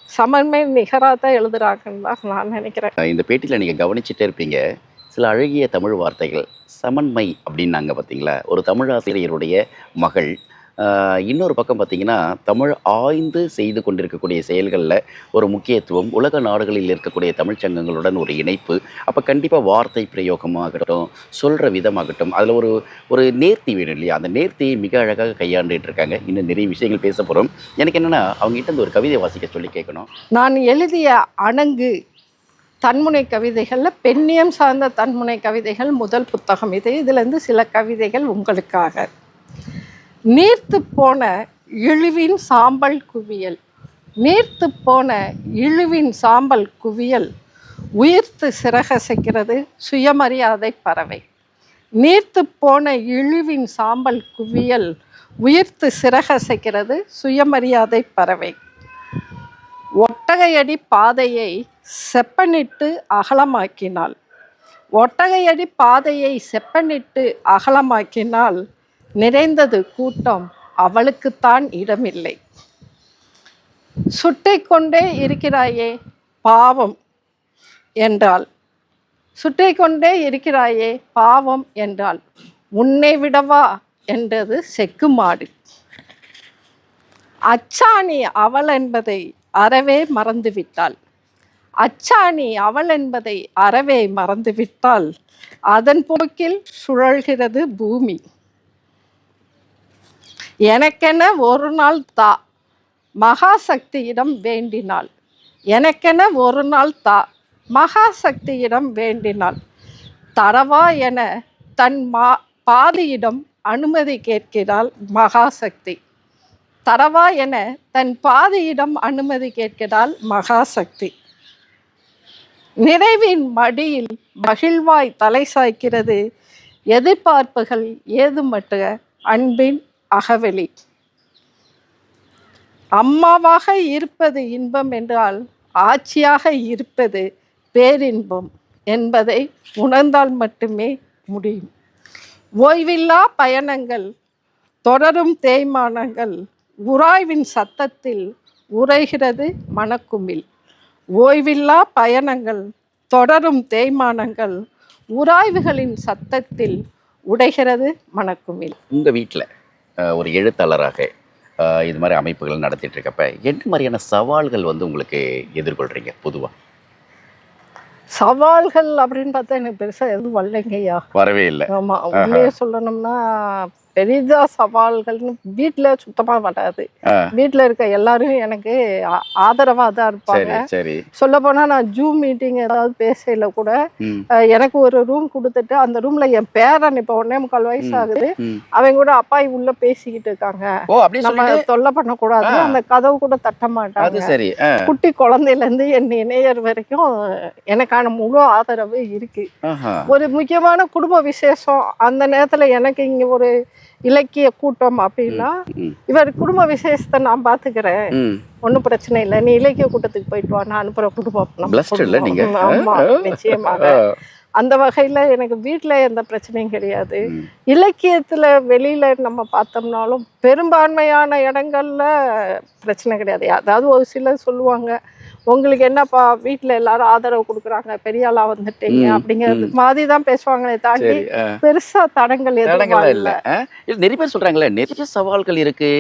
S1: சமன்மை நிகராக தான் எழுதுறாங்கன்னு தான் நான் நினைக்கிறேன்.
S2: இந்த பேட்டியில் நீங்கள் கவனிச்சுட்டே இருப்பீங்க, சில அழகிய தமிழ் வார்த்தைகள். சமன்மை அப்படின்னாங்க பார்த்தீங்களா, ஒரு தமிழாசிரியருடைய மகள். இன்னொரு பக்கம் பார்த்தீங்கன்னா, தமிழ் ஆய்ந்து செய்து கொண்டிருக்கக்கூடிய செயல்களில் ஒரு முக்கியத்துவம், உலக நாடுகளில் இருக்கக்கூடிய தமிழ்ச்சங்கங்களுடன் ஒரு இணைப்பு. அப்போ கண்டிப்பாக வார்த்தை பிரயோகமாகட்டும், சொல்கிற விதமாகட்டும், அதில் ஒரு நேர்த்தி வேணும் இல்லையா. அந்த நேர்த்தியை மிக அழகாக கையாண்டுட்டு இருக்காங்க. இன்னும் நிறைய விஷயங்கள் பேச போகிறோம். எனக்கு என்னென்னா, அவங்ககிட்ட இந்த ஒரு கவிதை வாசிக்க சொல்லி கேட்கணும்.
S1: நான் எழுதிய அணங்கு தன்முனை கவிதைகளில் பெண்ணியம் சார்ந்த தன்முனை கவிதைகள் முதல் புத்தகம் இது. இதுலேருந்து சில கவிதைகள் உங்களுக்காக. நீர்த்து போன இழுவின் சாம்பல் குவியல், நீர்த்து போன இழுவின் சாம்பல் குவியல் உயிர்த்து சிறகசைக்கிறது சுயமரியாதை பறவை. நீர்த்து போன இழுவின் சாம்பல் குவியல் உயிர்த்து சிறகசைக்கிறது சுயமரியாதை பறவை. ஒட்டகையடி பாதையை செப்பனிட்டு அகலமாக்கினாள், ஒட்டகையடி பாதையை செப்பனிட்டு அகலமாக்கினால் நிறைந்தது கூட்டம், அவளுக்குத்தான் இடமில்லை. சுட்டை கொண்டே இருக்கிறாயே பாவம் என்றாள், சுற்றி கொண்டே இருக்கிறாயே பாவம் என்றாள். உன்னை விடவா என்றது செக்கு மாடு. அச்சாணி அவள் என்பதை அறவே மறந்துவிட்டாள். அச்சாணி அவள் என்பதை அறவே மறந்துவிட்டால் அதன் போக்கில் சுழல்கிறது பூமி. எனக்கென ஒரு நாள் தா மகாசக்தியிடம் வேண்டினாள். எனக்கென ஒரு நாள் தா மகாசக்தியிடம் வேண்டினாள். தரவா என தன் பாதியிடம் அனுமதி கேட்கிறாள் மகாசக்தி. தரவா என தன் பாதியிடம் அனுமதி கேட்கிறாள் மகாசக்தி. நிறைவின் மடியில் மகிழ்வாய் தலை சாய்க்கிறது எதிர்பார்ப்புகள் ஏதுமற்ற அன்பின் அகவெளி. அம்மாவாக இருப்பது இன்பம் என்றால் ஆட்சியாக இருப்பது பேரின்பம் என்பதை உணர்ந்தால் மட்டுமே முடியும். ஓய்வில்லா பயணங்கள், தொடரும் தேய்மானங்கள், உராய்வின் சத்தத்தில் உரைகிறது மனக்குமிழ். ஓய்வில்லா பயணங்கள், தொடரும் தேய்மானங்கள், உராய்வுகளின் சத்தத்தில் உடைகிறது மனக்குமிழ்.
S2: உங்கள் வீட்டில் ஒரு எழுத்தாளராக இது மாதிரி அமைப்புகள் நடத்திட்டு இருக்கப்ப என்ன மாதிரியான சவால்கள் வந்து உங்களுக்கு எதிர்கொள்கிறீங்க பொதுவாக?
S1: சவால்கள் அப்படின்னு பார்த்தா எனக்கு பெருசாக எதுவும் வரலைங்கய்யா.
S2: வரவே இல்லை.
S1: ஆமாம், உண்மையை சொல்லணும்னா பெரிதா சவால்கள்னு வீட்டில் சுத்தமாக வராது. வீட்டில் இருக்க எல்லாரும் எனக்கு ஆதரவாக தான் இருப்பாங்க. சொல்ல போனால் நான் ஜூம் மீட்டிங் ஏதாவது பேசையில் கூட எனக்கு ஒரு ரூம் கொடுத்துட்டு அந்த ரூம்ல என் பேரன் இப்போ 1.25 வயசு ஆகுது, அவங்க கூட அப்பாய் உள்ள பேசிக்கிட்டு இருக்காங்க, நம்ம தொல்லை பண்ணக்கூடாது, அந்த கதவு கூட தட்ட மாட்டாங்க. குட்டி குழந்தையிலேருந்து என் இணையர் வரைக்கும் எனக்கான முழு ஆதரவு இருக்கு. ஒரு முக்கியமான குடும்ப விசேஷம் அந்த நேரத்தில் எனக்கு இங்கே ஒரு இலக்கிய கூட்டம் அப்படின்னா இவர் குடும்ப விசேஷத்தை நான் பாத்துக்கிறேன், ஒன்னும் பிரச்சனை இல்லை, நீ இலக்கிய கூட்டத்துக்கு போயிட்டு வா, நான் அனுப்புற குடும்பம். ஆமா, நிச்சயமாக. அந்த வகையில எனக்கு வீட்டுல எந்த பிரச்சனையும் கிடையாது. இலக்கியத்துல வெளியில நம்ம பார்த்தோம்னாலும் பெரும்பான்மையான இடங்கள்ல பிரச்சனை கிடையாது. அதாவது ஒரு சிலர் சொல்லுவாங்க, உங்களுக்கு என்னப்பா வீட்டில் எல்லாரும் ஆதரவு கொடுக்குறாங்க, பெரிய ஆளா வந்துட்டீங்க அப்படிங்கிறது மாதிரி தான் பேசுவாங்களே தாண்டி பெருசா தடங்கள் எதுவும் இல்லை.
S2: நிறைய பேர் சொல்றாங்களே நிறைய சவால்கள் இருக்கு.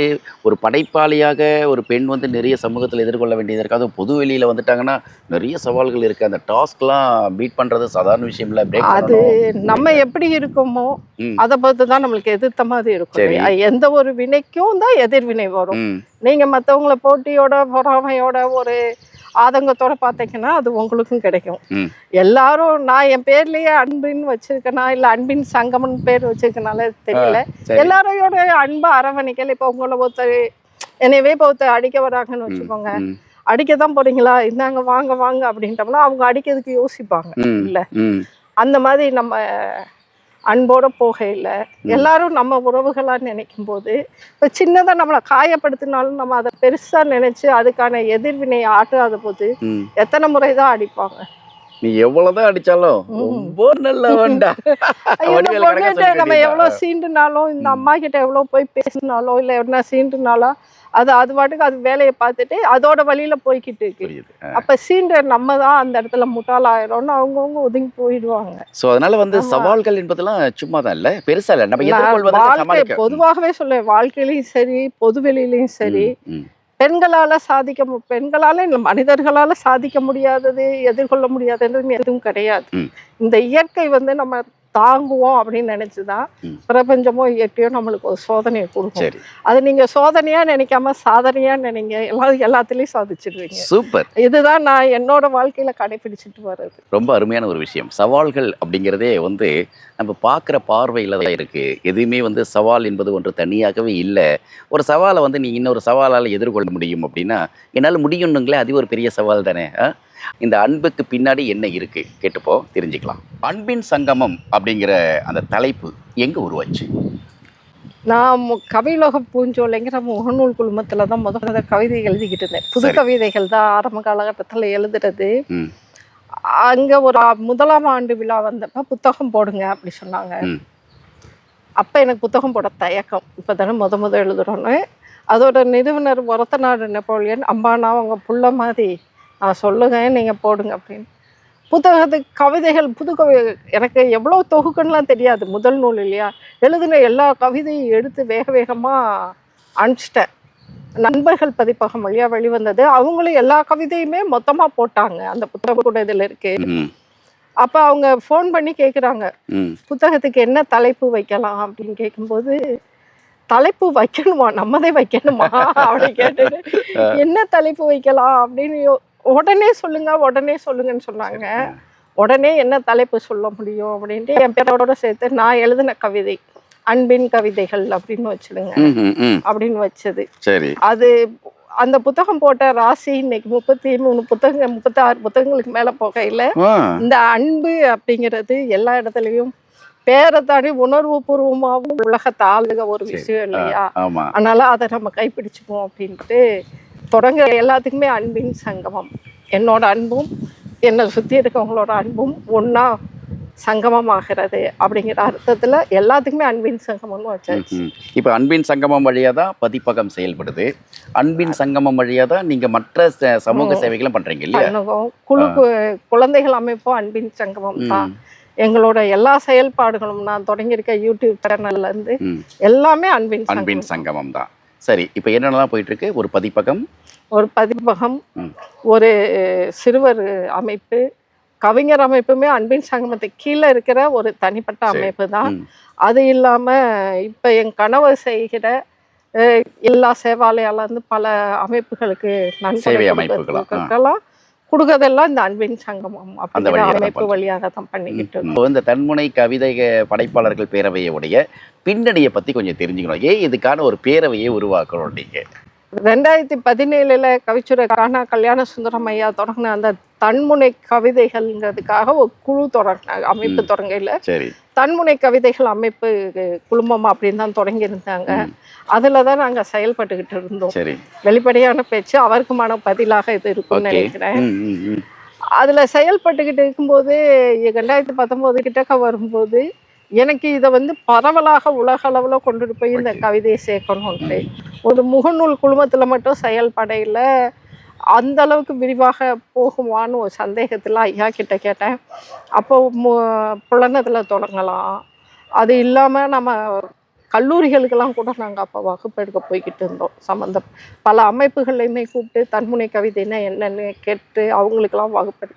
S2: ஒரு படைப்பாளியாக ஒரு பெண் வந்து நிறைய சமூகத்தில் எதிர்கொள்ள வேண்டியது இருக்கு. அது பொது வெளியில வந்துட்டாங்கன்னா நிறைய சவால்கள் இருக்கு. அந்த டாஸ்க்லாம் பீட் பண்றது சாதாரண விஷயம் இல்லை.
S1: அது நம்ம எப்படி இருக்கோமோ அதை பொறுத்து தான் நம்மளுக்கு எதிர்த்த மாதிரி இருக்கும். எந்த ஒரு வினைக்கும் தான் எதிர்வினை வரும். நீங்க மற்றவங்களை போட்டியோட பொறாமையோட ஒரு ஆதங்கத்தோட பார்த்தீங்கன்னா அது உங்களுக்கும் கிடைக்கும். எல்லாரும் நான் என் பேர்லயே அன்பின்னு வச்சிருக்கேனா இல்லை அன்பின் சங்கம்னு பேர் வச்சிருக்கனால தெரியல, எல்லாரோட அன்பு அரவணைக்கல. இப்போ உங்களை ஒருத்தர் என்னையவே இப்போ ஒருத்தர் அடிக்க வராங்கன்னு வச்சுக்கோங்க, அடிக்கதான் போறீங்களா, இந்தாங்க வாங்க வாங்க அப்படின்ட்டோம்னா அவங்க அடிக்கிறதுக்கு யோசிப்பாங்க இல்ல. அந்த மாதிரி நம்ம அன்போட போகையில் எல்லாரும் நம்ம உறவுகளாக நினைக்கும் போது இப்போ சின்னதாக நம்மளை காயப்படுத்தினாலும் நம்ம அதை பெருசாக நினைச்சு அதுக்கான எதிர்வினையை ஆட்டாத போது எத்தனை முறை தான் அடிப்பாங்க.
S2: நீ எவ்வளவுதான் அடிச்சாலும் ரொம்ப நல்ல
S1: நம்ம எவ்வளோ சீண்டுனாலும் இந்த அம்மா கிட்ட எவ்வளோ போய் பேசினாலும் இல்லை என்ன சீண்டுனாலும் அது பாட்டுக்கு அது வேலையை பார்த்துட்டு அதோட வழியில போய்கிட்டு இருக்கு. அப்ப சீன்ற நம்ம தான் அந்த இடத்துல முட்டாளாயிரோம்னு அவங்கவுங்க ஒதுங்கி போயிடுவாங்க.
S2: சோ அதனால வந்து சவால்கள் என்பதெல்லாம் சும்மா தான் இல்ல, பெருசா இல்ல, நம்ம எதிர்கொள்வதற்கு
S1: பொதுவாகவே சொல்ல வாழ்க்கையிலையும் சரி பொதுவெளியிலையும் சரி பெண்களால பெண்களால இல்லை மனிதர்களால சாதிக்க முடியாதது எதிர்கொள்ள முடியாதுன்றது எதுவும் கிடையாது. இந்த இயற்கை வந்து நம்ம தாங்குவோம் அப்படின்னு நினைச்சுதான் பிரபஞ்சமோ இயற்கையோ நம்மளுக்கு ஒரு சோதனையை கொடுக்கும். அது நீங்க சோதனையா நினைக்காம சாதனையா நினைங்க, எல்லாத்துலயும் சாதிச்சிடுவீங்க.
S2: சூப்பர்.
S1: இதுதான் நான் என்னோட வாழ்க்கையில கடைபிடிச்சிட்டு வர்றது.
S2: ரொம்ப அருமையான ஒரு விஷயம். சவால்கள் அப்படிங்கிறதே வந்து நம்ம பார்க்குற பார்வையில் தான் இருக்கு. எதுவுமே வந்து சவால் என்பது ஒன்று தனியாகவே இல்லை. ஒரு சவாலை வந்து நீ இன்னொரு சவாலால் எதிர்கொள்ள முடியும் அப்படின்னா என்னால் முடியும்னுங்களே, அது ஒரு பெரிய சவால் தானே. இந்த அன்புக்கு பின்னாடி என்ன இருக்கு கேட்டுப்போம், தெரிஞ்சுக்கலாம். அன்பின் சங்கமம் அப்படிங்கிற அந்த தலைப்பு எங்க உருவாச்சு?
S1: நான் கவிலோக பூஞ்சோலைங்கிற முகநூல் குழுமத்துல தான் முதல்ல கவிதை எழுதிக்கிட்டு இருந்தேன். புது கவிதைகள் தான் ஆரம்ப காலகட்டத்தில் எழுதுறது. அங்க ஒரு 1ஆம் ஆண்டு விழா வந்தப்ப புத்தகம் போடுங்க அப்படி சொன்னாங்க. அப்ப எனக்கு புத்தகம் போட தயக்கம், இப்பதானே முத எழுதுறோன்னு. அதோட நிறுவனர் ஒரத்தநாடு நெப்போலியன், அம்மானா அவங்க புள்ள மாதிரி நான் சொல்லுங்க நீங்க போடுங்க அப்படின்னு. புத்தகத்துக்கு கவிதைகள் எனக்கு எவ்வளோ தொகுக்குன்னெலாம் தெரியாது, முதல் நூல் இல்லையா. எழுதின எல்லா கவிதையும் எடுத்து வேக வேகமாக அனுப்பிச்சிட்டேன். நண்பர்கள் பதிப்பகம் வழியாக வெளிவந்தது. அவங்களும் எல்லா கவிதையுமே மொத்தமாக போட்டாங்க, அந்த புத்தகம் கூட இதில் இருக்கு. அப்போ அவங்க ஃபோன் பண்ணி கேட்குறாங்க, புத்தகத்துக்கு என்ன தலைப்பு வைக்கலாம் அப்படின்னு கேட்கும்போது, தலைப்பு வைக்கணுமா, நம்மதே வைக்கணுமா அப்படின்னு கேட்டுட்டு, என்ன தலைப்பு வைக்கலாம் அப்படின்னு உடனே சொல்லுங்கன்னு சொன்னாங்க. உடனே என்ன தலைப்பு சொல்ல முடியும் அப்படின்ட்டு என் பேரோட சேர்த்து நான் எழுதின கவிதை அன்பின் கவிதைகள் அப்படின்னு வச்சுடுங்க அப்படின்னு வச்சது. சரி, அது அந்த புத்தகம் போட்ட ராசி இன்னைக்கு 33 புத்தகங்கள் 36 புத்தகங்களுக்கு மேல போகையில் இந்த அன்பு அப்படிங்கிறது எல்லா இடத்துலையும் பேரை தாண்டி உணர்வு பூர்வமாகவும் உலகத்தை ஆளுக ஒரு விஷயம் இல்லையா. அதனால அதை நம்ம கைப்பிடிச்சுப்போம் அப்படின்ட்டு தொடங்குற எல்லாத்துக்குமே அன்பின் சங்கமம், என்னோட அன்பும் என்னை சுற்றி இருக்கவங்களோட அன்பும் ஒன்றா சங்கமமாகிறது அப்படிங்கிற அர்த்தத்தில் எல்லாத்துக்குமே அன்பின் சங்கமம்னு வச்சாச்சு.
S2: இப்போ அன்பின் சங்கமம் வழியாக தான் பதிப்பகம் செயல்படுது. அன்பின் சங்கமம் வழியாக தான் நீங்கள் மற்ற சமூக சேவைகளும் பண்ணுறீங்க இல்லையா?
S1: குழந்தைகள் அமைப்பும் அன்பின் சங்கமம் தான். எங்களோட எல்லா செயல்பாடுகளும் நான் தொடங்கியிருக்க யூடியூப் சேனல்லேருந்து எல்லாமே அன்பின்
S2: சங்கமம் தான். சரி, இப்போ என்னென்னலாம் போயிட்டுருக்கு? ஒரு பதிப்பகம், ஒரு சிறுவர் அமைப்பு, கவிஞர் அமைப்புமே அன்பின் சங்கமத்துக்கு கீழே இருக்கிற ஒரு தனிப்பட்ட அமைப்பு தான். அது இல்லாமல் இப்போ என் கணவர் செய்கிற எல்லா சேவாலயாலேருந்து பல அமைப்புகளுக்கு சேவை அமைப்புகள்லாம்
S1: கொடுக்கறதெல்லாம் இந்த அன்பின் சங்கமம் அப்படிங்கிற அமைப்பு வழியாக தான் பண்ணிக்கிட்டு இருக்கோம்.
S2: இந்த தன்முனை கவிதை படைப்பாளர்கள் பேரவையுடைய பின்னணியை பற்றி கொஞ்சம் தெரிஞ்சுக்கணும். இதுக்கான ஒரு பேரவையை உருவாக்கணும். நீங்கள்
S1: 2017 கவிச்சுரை காணா கல்யாண சுந்தரம் ஐயா தொடங்கின அந்த தன்முனை கவிதைகள்ங்கிறதுக்காக ஒரு குழு தொடங்கினாங்க, அமைப்பு தொடங்கையில். தன்முனை கவிதைகள் அமைப்பு குழுமம் அப்படின்னு தான் தொடங்கியிருந்தாங்க. அதில் தான் நாங்கள் செயல்பட்டுக்கிட்டு இருந்தோம். வெளிப்படையான பேச்சு அவருக்குமான பதிலாக இது இருக்கும்னு நினைக்கிறேன். அதில் செயல்பட்டுக்கிட்டு இருக்கும்போது 2019 கிட்டக்க வரும்போது எனக்கு இதை பரவலாக உலக அளவில் கொண்டுட்டு போய் இந்த கவிதையை சேர்க்கணும்ட்டு ஒரு முகநூல் குழுமத்தில் மட்டும் செயல்படையில் அந்த அளவுக்கு விரிவாக போகுமான்னு ஒரு சந்தேகத்தில் ஐயா கிட்ட கேட்டேன். அப்போ புலனத்தில் தொடங்கலாம், அது இல்லாமல் நம்ம கல்லூரிகளுக்கெல்லாம் கூட நாங்கள் அப்போ வகுப்பு எடுக்க போய்கிட்டு இருந்தோம். பல அமைப்புகளையுமே கூப்பிட்டு தன்முனை கவிதைன்னா என்னென்னு கேட்டு அவங்களுக்கெல்லாம் வகுப்பு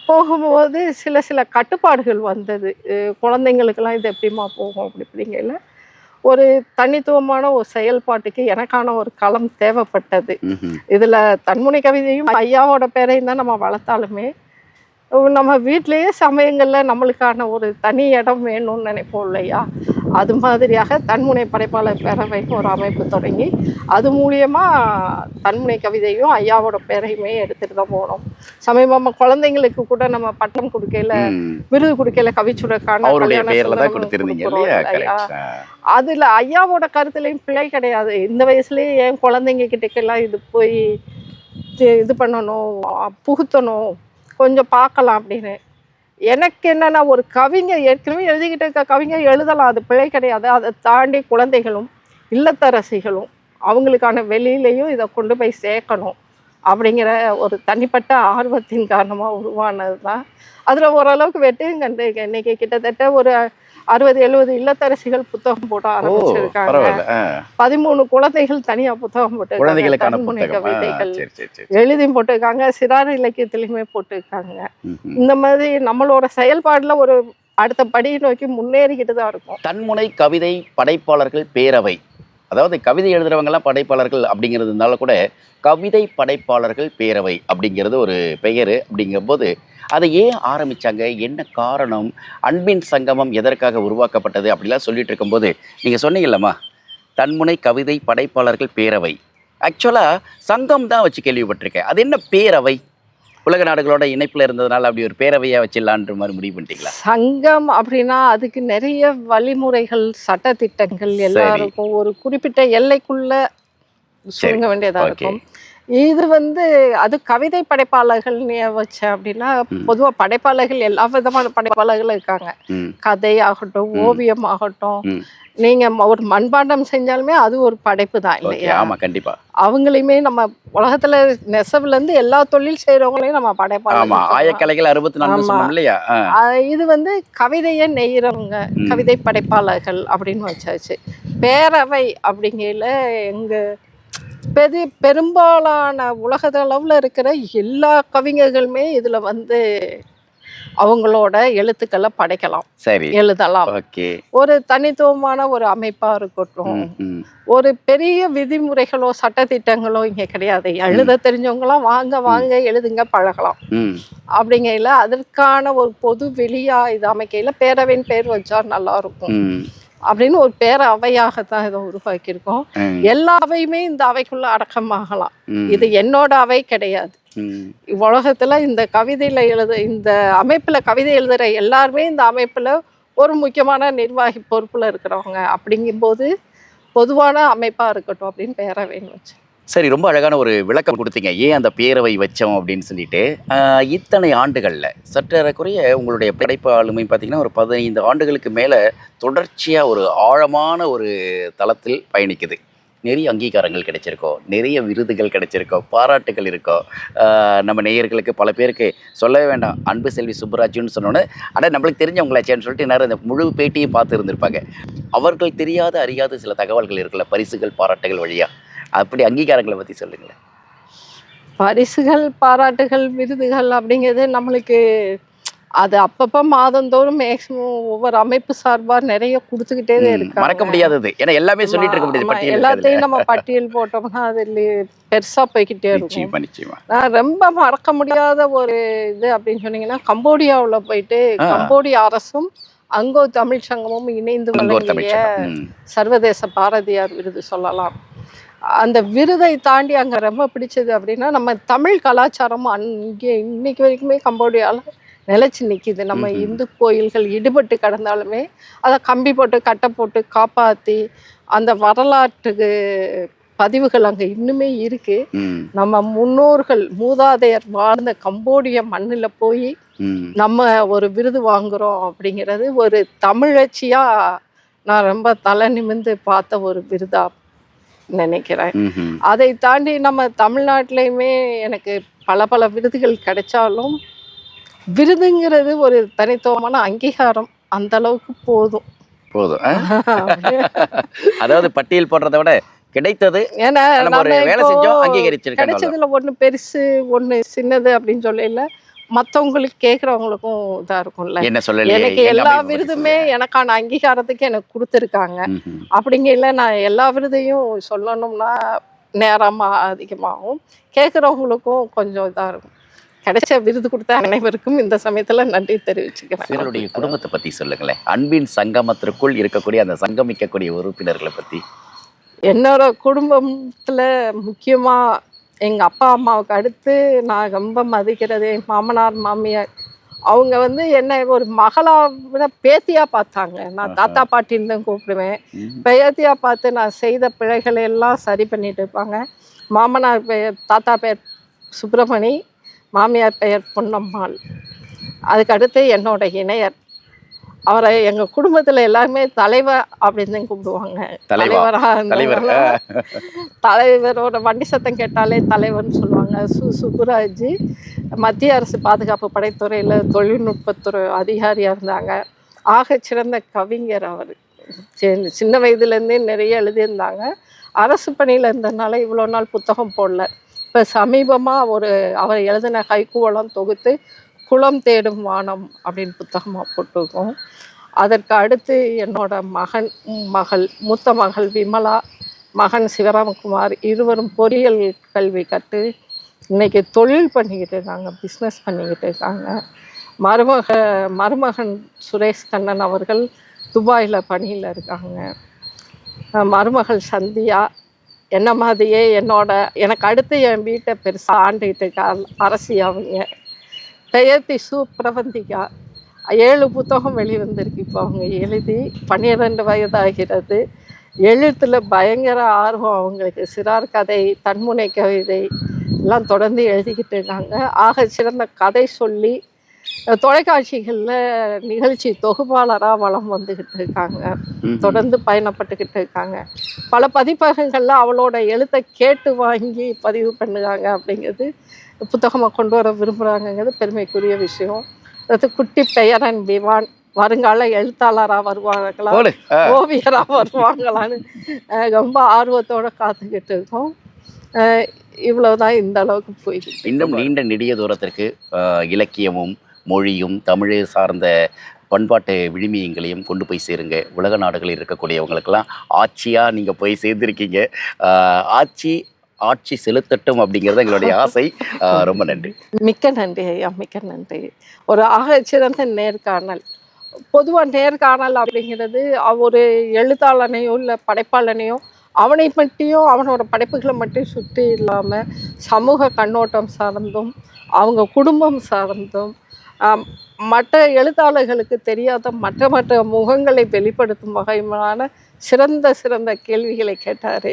S1: போகும்போது சில கட்டுப்பாடுகள் வந்தது. குழந்தைங்களுக்கெல்லாம் இது எப்படிமா போகும் அப்படிங்கிற ஒரு தனித்துவமான ஒரு செயல்பாட்டுக்கு எனக்கான ஒரு களம் தேவைப்பட்டது. இதில் தன்முனை கவிதையும் ஐயாவோட பேரையும் தான் நம்ம வளர்த்தாலுமே நம்ம வீட்டிலேயே சமயங்களில் நம்மளுக்கான ஒரு தனி இடம் வேணும்னு நினைப்போம் இல்லையா. அது மாதிரியாக தன்முனை படைப்பாளர் பேரவைக்கு ஒரு அமைப்பு தொடங்கி அது மூலியமாக தன்முனை கவிதையும் ஐயாவோட பேரையுமே எடுத்துகிட்டு தான் போனோம். சமீபமாக குழந்தைங்களுக்கு கூட நம்ம பட்டம் கொடுக்கையில் விருது கொடுக்கையில கவிச்சுரைக்கான அதில் ஐயாவோட கருத்துலையும் பிழை கிடையாது. இந்த வயசுலேயே என் குழந்தைங்க கிட்டக்கெல்லாம் இது போய் இது பண்ணணும், புகுத்தணும், கொஞ்சம் பார்க்கலாம் அப்படின்னு. எனக்கு என்னென்னா ஒரு கவிஞர் ஏற்கனவே எழுதிக்கிட்டு இருக்க கவிஞர் எழுதலாம், அது பிழை கிடையாது. அதை தாண்டி குழந்தைகளும் இல்லத்தரசிகளும் அவங்களுக்கான வெளியிலையும் இதை கொண்டு போய் சேர்க்கணும் அப்படிங்கிற ஒரு தனிப்பட்ட ஆர்வத்தின் காரணமாக உருவானது தான். அதில் ஓரளவுக்கு வெற்றியும் கண்டு இன்னைக்கு கிட்டத்தட்ட ஒரு 60-70 இல்லத்தரசிகள் புத்தகம் போட ஆரம்பிச்சிருக்காங்க. 13 குழந்தைகள் தனியாக புத்தகம் போட்டு தன்முனை கவிதைகள் எழுதியும் போட்டிருக்காங்க, சிறார் இலக்கியத்திலையுமே போட்டிருக்காங்க. இந்த மாதிரி நம்மளோட செயல்பாடுல ஒரு அடுத்த படியை நோக்கி முன்னேறிக்கிட்டு தான் இருக்கும்.
S2: தன்முனை கவிதை படைப்பாளர்கள் பேரவை, அதாவது கவிதை எழுதுறவங்கெல்லாம் படைப்பாளர்கள் அப்படிங்கிறதுனால கூட கவிதை படைப்பாளர்கள் பேரவை அப்படிங்கிறது ஒரு பெயர். அப்படிங்கும்போது அதை ஏன் ஆரம்பித்தாங்க, என்ன காரணம், அன்பின் சங்கமம் எதற்காக உருவாக்கப்பட்டது அப்படிலாம் சொல்லிட்டு இருக்கும்போது நீங்கள் சொன்னீங்கல்லம்மா தன்முனை கவிதை படைப்பாளர்கள் பேரவை, ஆக்சுவலாக சங்கம் தான் வச்சு கேள்விப்பட்டிருக்கேன். அது என்ன பேரவை? உலக நாடுகளோட இணைப்பில் இருந்ததுனால அப்படி ஒரு பேரவையாக வச்சிடலான்ற மாதிரி முடிவு பண்ணிட்டீங்களா?
S1: சங்கம் அப்படின்னா அதுக்கு நிறைய வழிமுறைகள் சட்டத்திட்டங்கள் எல்லாருக்கும் ஒரு குறிப்பிட்ட எல்லைக்குள்ள சொல்ல வேண்டியதாக இருக்கும். இது வந்து அது கவிதை படைப்பாளர்கள்னு வச்சேன் அப்படின்னா, பொதுவா படைப்பாளர்கள் எல்லா விதமான படைப்பாளர்களும் இருக்காங்க. கதை ஆகட்டும், ஓவியம் ஆகட்டும், நீங்க ஒரு மண்பாண்டம் செஞ்சாலுமே அது ஒரு படைப்பு தான் இல்லையா?
S2: ஆமா, கண்டிப்பா.
S1: அவங்களையுமே நம்ம உலகத்துல நெசவுல இருந்து எல்லா தொழில் செய்யறவங்களையும் நம்ம படைப்பாளர்கள்.
S2: ஆயக்கலைகள் 64 சொன்னோம் இல்லையா?
S1: இது வந்து கவிதையை நெய்யறவங்க, கவிதை படைப்பாளர்கள் அப்படின்னு வச்சாச்சு. பேரவை அப்படிங்கையில எங்க பெரும்பாலான உலகளவுல இருக்கிற எல்லா கவிஞர்களுமே இதுல வந்து அவங்களோட எழுத்துக்களை படைக்கலாம்,
S2: சரி,
S1: எழுதலாம். ஒரு தனித்துவமான ஒரு அமைப்பா இருக்கட்டும், ஒரு பெரிய விதிமுறைகளோ சட்டத்திட்டங்களோ இங்க கிடையாது. எழுத தெரிஞ்சவங்களாம் வாங்க வாங்க எழுதுங்க பழகலாம். அப்படிங்கையில அதற்கான ஒரு பொது வெளியா இது அமைக்கையில பேரவையின் பேர் வச்சா நல்லா இருக்கும் அப்படின்னு ஒரு பேரவையாகத்தான் இதை உருவாக்கியிருக்கோம். எல்லா அவையுமே இந்த அவைக்குள்ள அடக்கமாகலாம். இது என்னோட அவை கிடையாது. உலகத்துல இந்த கவிதையில இந்த அமைப்புல கவிதை எழுதுற எல்லாருமே இந்த அமைப்புல ஒரு முக்கியமான நிர்வாகி பொறுப்புல இருக்கிறவங்க. அப்படிங்கும்போது பொதுவான அமைப்பா இருக்கட்டும் அப்படின்னு பேரவைன்னு வச்சு.
S2: சரி, ரொம்ப அழகான ஒரு விளக்கம் கொடுத்தீங்க ஏன் அந்த பேரவை வச்சோம் அப்படின்னு சொல்லிட்டு. இத்தனை ஆண்டுகளில் சற்றேறக்குறைய உங்களுடைய படைப்பு ஆளுமை பார்த்தீங்கன்னா ஒரு 15 ஆண்டுகளுக்கு மேலே தொடர்ச்சியாக ஒரு ஆழமான ஒரு தளத்தில் பயணிக்குது. நிறைய அங்கீகாரங்கள் கிடைச்சிருக்கோம், நிறைய விருதுகள் கிடைச்சிருக்கோம், பாராட்டுகள் இருக்கோம். நம்ம நேயர்களுக்கு பல பேருக்கு சொல்லவே வேண்டாம், அன்பு செல்வி சுப்புராஜுன்னு சொன்னோன்னே நம்மளுக்கு தெரிஞ்சவங்களாச்சேன்னு சொல்லிட்டு நேரம் இந்த முழு பேட்டியும் பார்த்து இருந்திருப்பாங்க. அவர்கள் தெரியாத அறியாத சில தகவல்கள் இருக்குல்ல, பரிசுகள் பாராட்டுகள் வழியாக, அப்படி அங்கீகாரங்களை பற்றி சொல்லுங்களேன்.
S1: பரிசுகள் பாராட்டுகள் விருதுகள் அப்படிங்கிறது நம்மளுக்கு அது அப்பப்போ மாதந்தோறும் மேக்சிமம் ஒவ்வொரு அமைப்பு சார்பா நிறைய கொடுத்துக்கிட்டே இருக்கு.
S2: மறக்க முடியாதது, ஏன்னா எல்லாமே சொல்லிட்டு இருக்க முடியாது.
S1: எல்லாத்தையும் நம்ம பட்டியல் போட்டோம்னா அதில் பெருசா போய்கிட்டே இருக்கும். நான் ரொம்ப மறக்க முடியாத ஒரு இது அப்படின்னு சொன்னீங்கன்னா, கம்போடியாவில் போயிட்டு கம்போடியா அரசும் அங்கோ தமிழ் சங்கமும் இணைந்து வழங்கிய சர்வதேச பாரதியார் விருது சொல்லலாம். அந்த விருதை தாண்டி அங்கே ரொம்ப பிடிச்சது அப்படின்னா, நம்ம தமிழ் கலாச்சாரம் அங்கே இன்னைக்கு வரைக்குமே கம்போடியாவில் நிலைச்சு நிற்கிது. நம்ம இந்து கோயில்கள் இடுபட்டு கிடந்தாலுமே அதை கம்பி போட்டு கட்டை போட்டு காப்பாற்றி அந்த வரலாற்று பதிவுகள் அங்கே இன்னுமே இருக்கு. நம்ம முன்னோர்கள் மூதாதையர் வாழ்ந்த கம்போடிய மண்ணில் போய் நம்ம ஒரு விருது வாங்குறோம் அப்படிங்கிறது ஒரு தமிழச்சியா நான் ரொம்ப தலை நிமிர்ந்து பார்த்த ஒரு விருதா நினைக்கிறேன். அதை தாண்டி நம்ம தமிழ்நாட்டிலையுமே எனக்கு பல பல விருதுகள் கிடைச்சாலும் விருதுங்கிறது ஒரு தனித்துவமான அங்கீகாரம், அந்த அளவுக்கு போதும்.
S2: அதாவது பட்டியல் போடுறதை விட கிடைத்தது,
S1: ஏன்னா கிடைச்சதுல ஒண்ணு பெருசு ஒண்ணு சின்னது அப்படின்னு சொல்லல, மற்றவங்களுக்கு கேட்குறவங்களுக்கும் இதாக இருக்கும்ல. எனக்கு எல்லா விருதுமே எனக்கான அங்கீகாரத்துக்கு எனக்கு கொடுத்துருக்காங்க. அப்படிங்கல நான் எல்லா விருதையும் சொல்லணும்னா நேரமாக அதிகமாகும், கேட்குறவங்களுக்கும் கொஞ்சம் இதாக இருக்கும். கிடைச்ச விருது கொடுத்த அனைவருக்கும் இந்த சமயத்தில் நன்றி தெரிவிச்சுக்கிறேன்.
S2: உங்களுடைய குடும்பத்தை பற்றி சொல்லுங்களேன், அன்பின் சங்கமத்திற்குள் இருக்கக்கூடிய அந்த சங்கமிக்கக்கூடிய உறுப்பினர்களை பற்றி.
S1: என்னோட குடும்பத்தில் முக்கியமாக எங்கள் அப்பா அம்மாவுக்கு அடுத்து நான் ரொம்ப மதிக்கிறது என் மாமனார் மாமியார். அவங்க வந்து என்னை ஒரு மகளா விட பேத்தியாக பார்த்தாங்க. நான் தாத்தா பாட்டின்னு தான் கூப்பிடுவேன். பேத்தியாக பார்த்து நான் செய்த பிழைகளை எல்லாம் சரி பண்ணிட்டு இருப்பாங்க. மாமனார் பெயர் தாத்தா பெயர் சுப்பிரமணி, மாமியார் பெயர் பொன்னம்மாள். அதுக்கடுத்து என்னோட இணையர், அவரை எங்கள் குடும்பத்தில் எல்லாருமே தலைவர் அப்படின்னு தான் கூப்பிடுவாங்க. தலைவரோட வண்டி சத்தம் கேட்டாலே தலைவர்னு சொல்லுவாங்க. சுப்புராஜ் மத்திய அரசு பாதுகாப்பு படைத்துறையில் தொழில்நுட்பத்துறை அதிகாரியாக இருந்தாங்க. ஆக சிறந்த கவிஞர் அவர். சின்ன வயதுலேருந்தே நிறைய எழுதியிருந்தாங்க. அரசு பணியில் இருந்ததுனால இவ்வளோ நாள் புத்தகம் போடல. இப்போ சமீபமாக அவர் எழுதின கைக்கூவலம் தொகுத்து குளம் தேடும் வானம் அப்படின்னு புத்தகமாக போட்டிருக்கோம். அதற்கு அடுத்து என்னோட மகள் மூத்த மகள் விமலா, மகன் சிவராமகுமார், இருவரும் பொறியியல் கல்வி கற்று இன்னைக்கு தொழில் பண்ணிக்கிட்டு இருக்காங்க, பிஸ்னஸ் பண்ணிக்கிட்டு இருக்காங்க. மருமகன் சுரேஷ் கண்ணன் அவர்கள் துபாயில் பணியில் இருக்காங்க. மருமகள் சந்தியா என்ன மாதிரியே எனக்கு அடுத்து என் வீட்டை பெருசாக ஆண்டுகிட்டு இருக்கா அரசி. அவங்க பெயர்த்தி பிரபந்திகா 7 புத்தகம் வெளிவந்திருக்கு. இப்போ அவங்க எழுதி 12 வயதாகிறது. எழுத்தில் பயங்கர ஆர்வம் அவங்களுக்கு. சிறார் கதை, தன்முனை கவிதை, எல்லாம் தொடர்ந்து எழுதிக்கிட்டு இருக்காங்க. ஆக சிறந்த கதை சொல்லி தொலைக்காட்சிகளில் நிகழ்ச்சி தொகுப்பாளராக வலம் வந்துக்கிட்டு இருக்காங்க. தொடர்ந்து பயணப்பட்டுக்கிட்டு இருக்காங்க. பல பதிப்பகங்களில் அவளோட எழுத்தை கேட்டு வாங்கி பதிவு பண்ணுறாங்க. அப்படிங்கிறது புத்தகமாக கொண்டு வர விரும்புகிறாங்கங்கிறது பெருமைக்குரிய விஷயம். அது குட்டி பெயரன் திவான் வருங்கால எழுத்தாளராக வருவாங்களா, ஓவியராக வருவாங்களான்னு ரொம்ப ஆர்வத்தோடு காத்துக்கிட்டு இருக்கோம். இவ்வளவுதான் இந்த அளவுக்கு போயிடுச்சு.
S2: இன்னும் நீண்ட நெடிய தூரத்திற்கு இலக்கியமும் மொழியும் தமிழை சார்ந்த பண்பாட்டு விழுமியங்களையும் கொண்டு போய் சேருங்க. உலக நாடுகளில் இருக்கக்கூடியவங்களுக்கெல்லாம் ஆட்சியாக நீங்கள் போய் சேர்ந்துருக்கீங்க. ஆட்சி செலுத்தட்டும் அப்படிங்கிறது எங்களுடைய ஆசை. ரொம்ப நன்றி.
S1: மிக்க நன்றி ஐயா, மிக்க நன்றி. ஒரு ஆகச்சிறந்த நேர்காணல். பொதுவாக நேர்காணல் அப்படிங்கிறது ஒரு எழுத்தாளனையோ இல்லை படைப்பாளனையோ அவனை மட்டும் அவனோட படைப்புகளை மட்டும் சுற்றி இல்லாமல் சமூக கண்ணோட்டம் சார்ந்தும் அவங்க குடும்பம் சார்ந்தும் மற்ற எழுத்தாளர்களுக்கு தெரியாத மற்ற முகங்களை வெளிப்படுத்தும் வகையிலான சிறந்த கேள்விகளை கேட்டார்.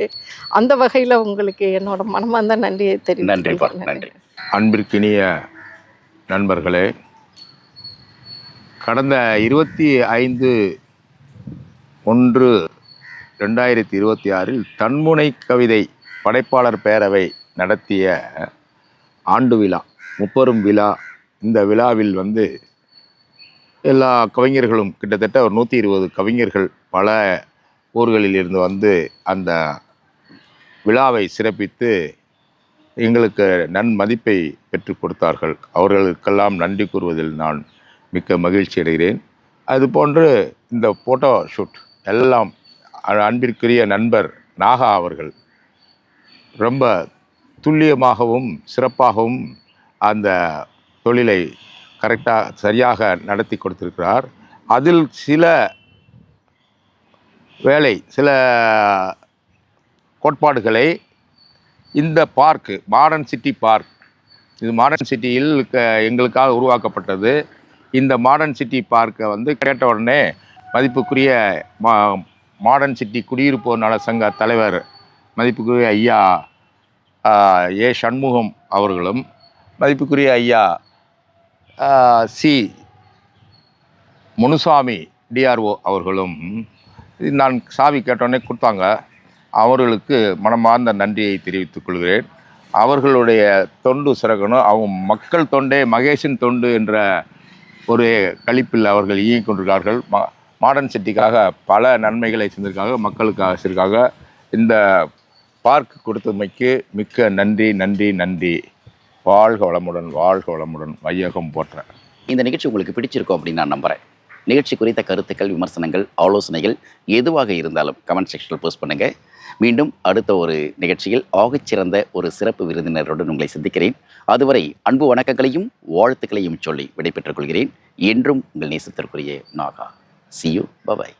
S1: அந்த வகையில் உங்களுக்கு என்னோட மனமார்ந்த நன்றியை தெரிவிக்கிறேன்.
S2: நன்றி.
S3: அன்பிற்கினிய நண்பர்களே, கடந்த 25/1/2026 தன்முனை கவிதை படைப்பாளர் பேரவை நடத்திய ஆண்டு விழா, முப்பெரும் விழா. இந்த விழாவில் எல்லா கவிஞர்களும் கிட்டத்தட்ட ஒரு 120 கவிஞர்கள் பல ஊர்களில் இருந்து அந்த விழாவை சிறப்பித்து எங்களுக்கு நன்மதிப்பை பெற்றுக் கொடுத்தார்கள். அவர்களுக்கெல்லாம் நன்றி கூறுவதில் நான் மிக்க மகிழ்ச்சி அடைகிறேன். அதுபோன்று இந்த ஃபோட்டோ ஷூட் எல்லாம் அன்பிற்குரிய நண்பர் நாகா அவர்கள் ரொம்ப துல்லியமாகவும் சிறப்பாகவும் அந்த தொழிலை சரியாக நடத்தி கொடுத்திருக்கிறார். அதில் சில கோட்பாடுகளை இந்த பார்க்கு மாடர்ன் சிட்டி பார்க், இது மாடர்ன் சிட்டியில் எங்களுக்காக உருவாக்கப்பட்டது. இந்த மாடர்ன் சிட்டி பார்க்கை கேட்ட உடனே மதிப்புக்குரிய மாடர்ன் சிட்டி குடியிருப்போர் நல சங்க தலைவர் மதிப்புக்குரிய ஐயா ஏ சண்முகம் அவர்களும், மதிப்புக்குரிய ஐயா சி முனுசாமி டிஆர்ஓ அவர்களும் நான் சாவி கேட்டோடனே கொடுத்தாங்க. அவர்களுக்கு மனமார்ந்த நன்றியை தெரிவித்துக் கொள்கிறேன். அவர்களுடைய தொண்டு சிறக்கணும். அவங்க மக்கள் தொண்டே மகேஷின் தொண்டு என்ற ஒரு கழிப்பில் அவர்கள் இயங்கிக் கொண்டிருக்கார்கள். மாடர்ன் சிட்டிக்காக பல நன்மைகளை செஞ்சிருக்காங்க, மக்களுக்காக செஞ்சிருக்காங்க. இந்த பார்க் கொடுத்தமைக்கு மிக்க நன்றி நன்றி நன்றி. வாழ்க வளமுடன், வாழ்க வளமுடன், வையகம் போற்றேன்.
S2: இந்த நிகழ்ச்சி உங்களுக்கு பிடிச்சிருக்கும் அப்படின்னு நான் நம்புகிறேன். நிகழ்ச்சி குறித்த கருத்துக்கள், விமர்சனங்கள், ஆலோசனைகள் எதுவாக இருந்தாலும் கமெண்ட் செக்ஷனில் போஸ்ட் பண்ணுங்கள். மீண்டும் அடுத்த ஒரு நிகழ்ச்சியில் ஆகச்சிறந்த ஒரு சிறப்பு விருந்தினருடன் உங்களை சந்திக்கிறேன். அதுவரை அன்பு வணக்கங்களையும் வாழ்த்துக்களையும் சொல்லி விடைபெற்றுக் கொள்கிறேன். என்றும் உங்கள் நேசத்திற்குரிய நாகா. See you. Bye-bye.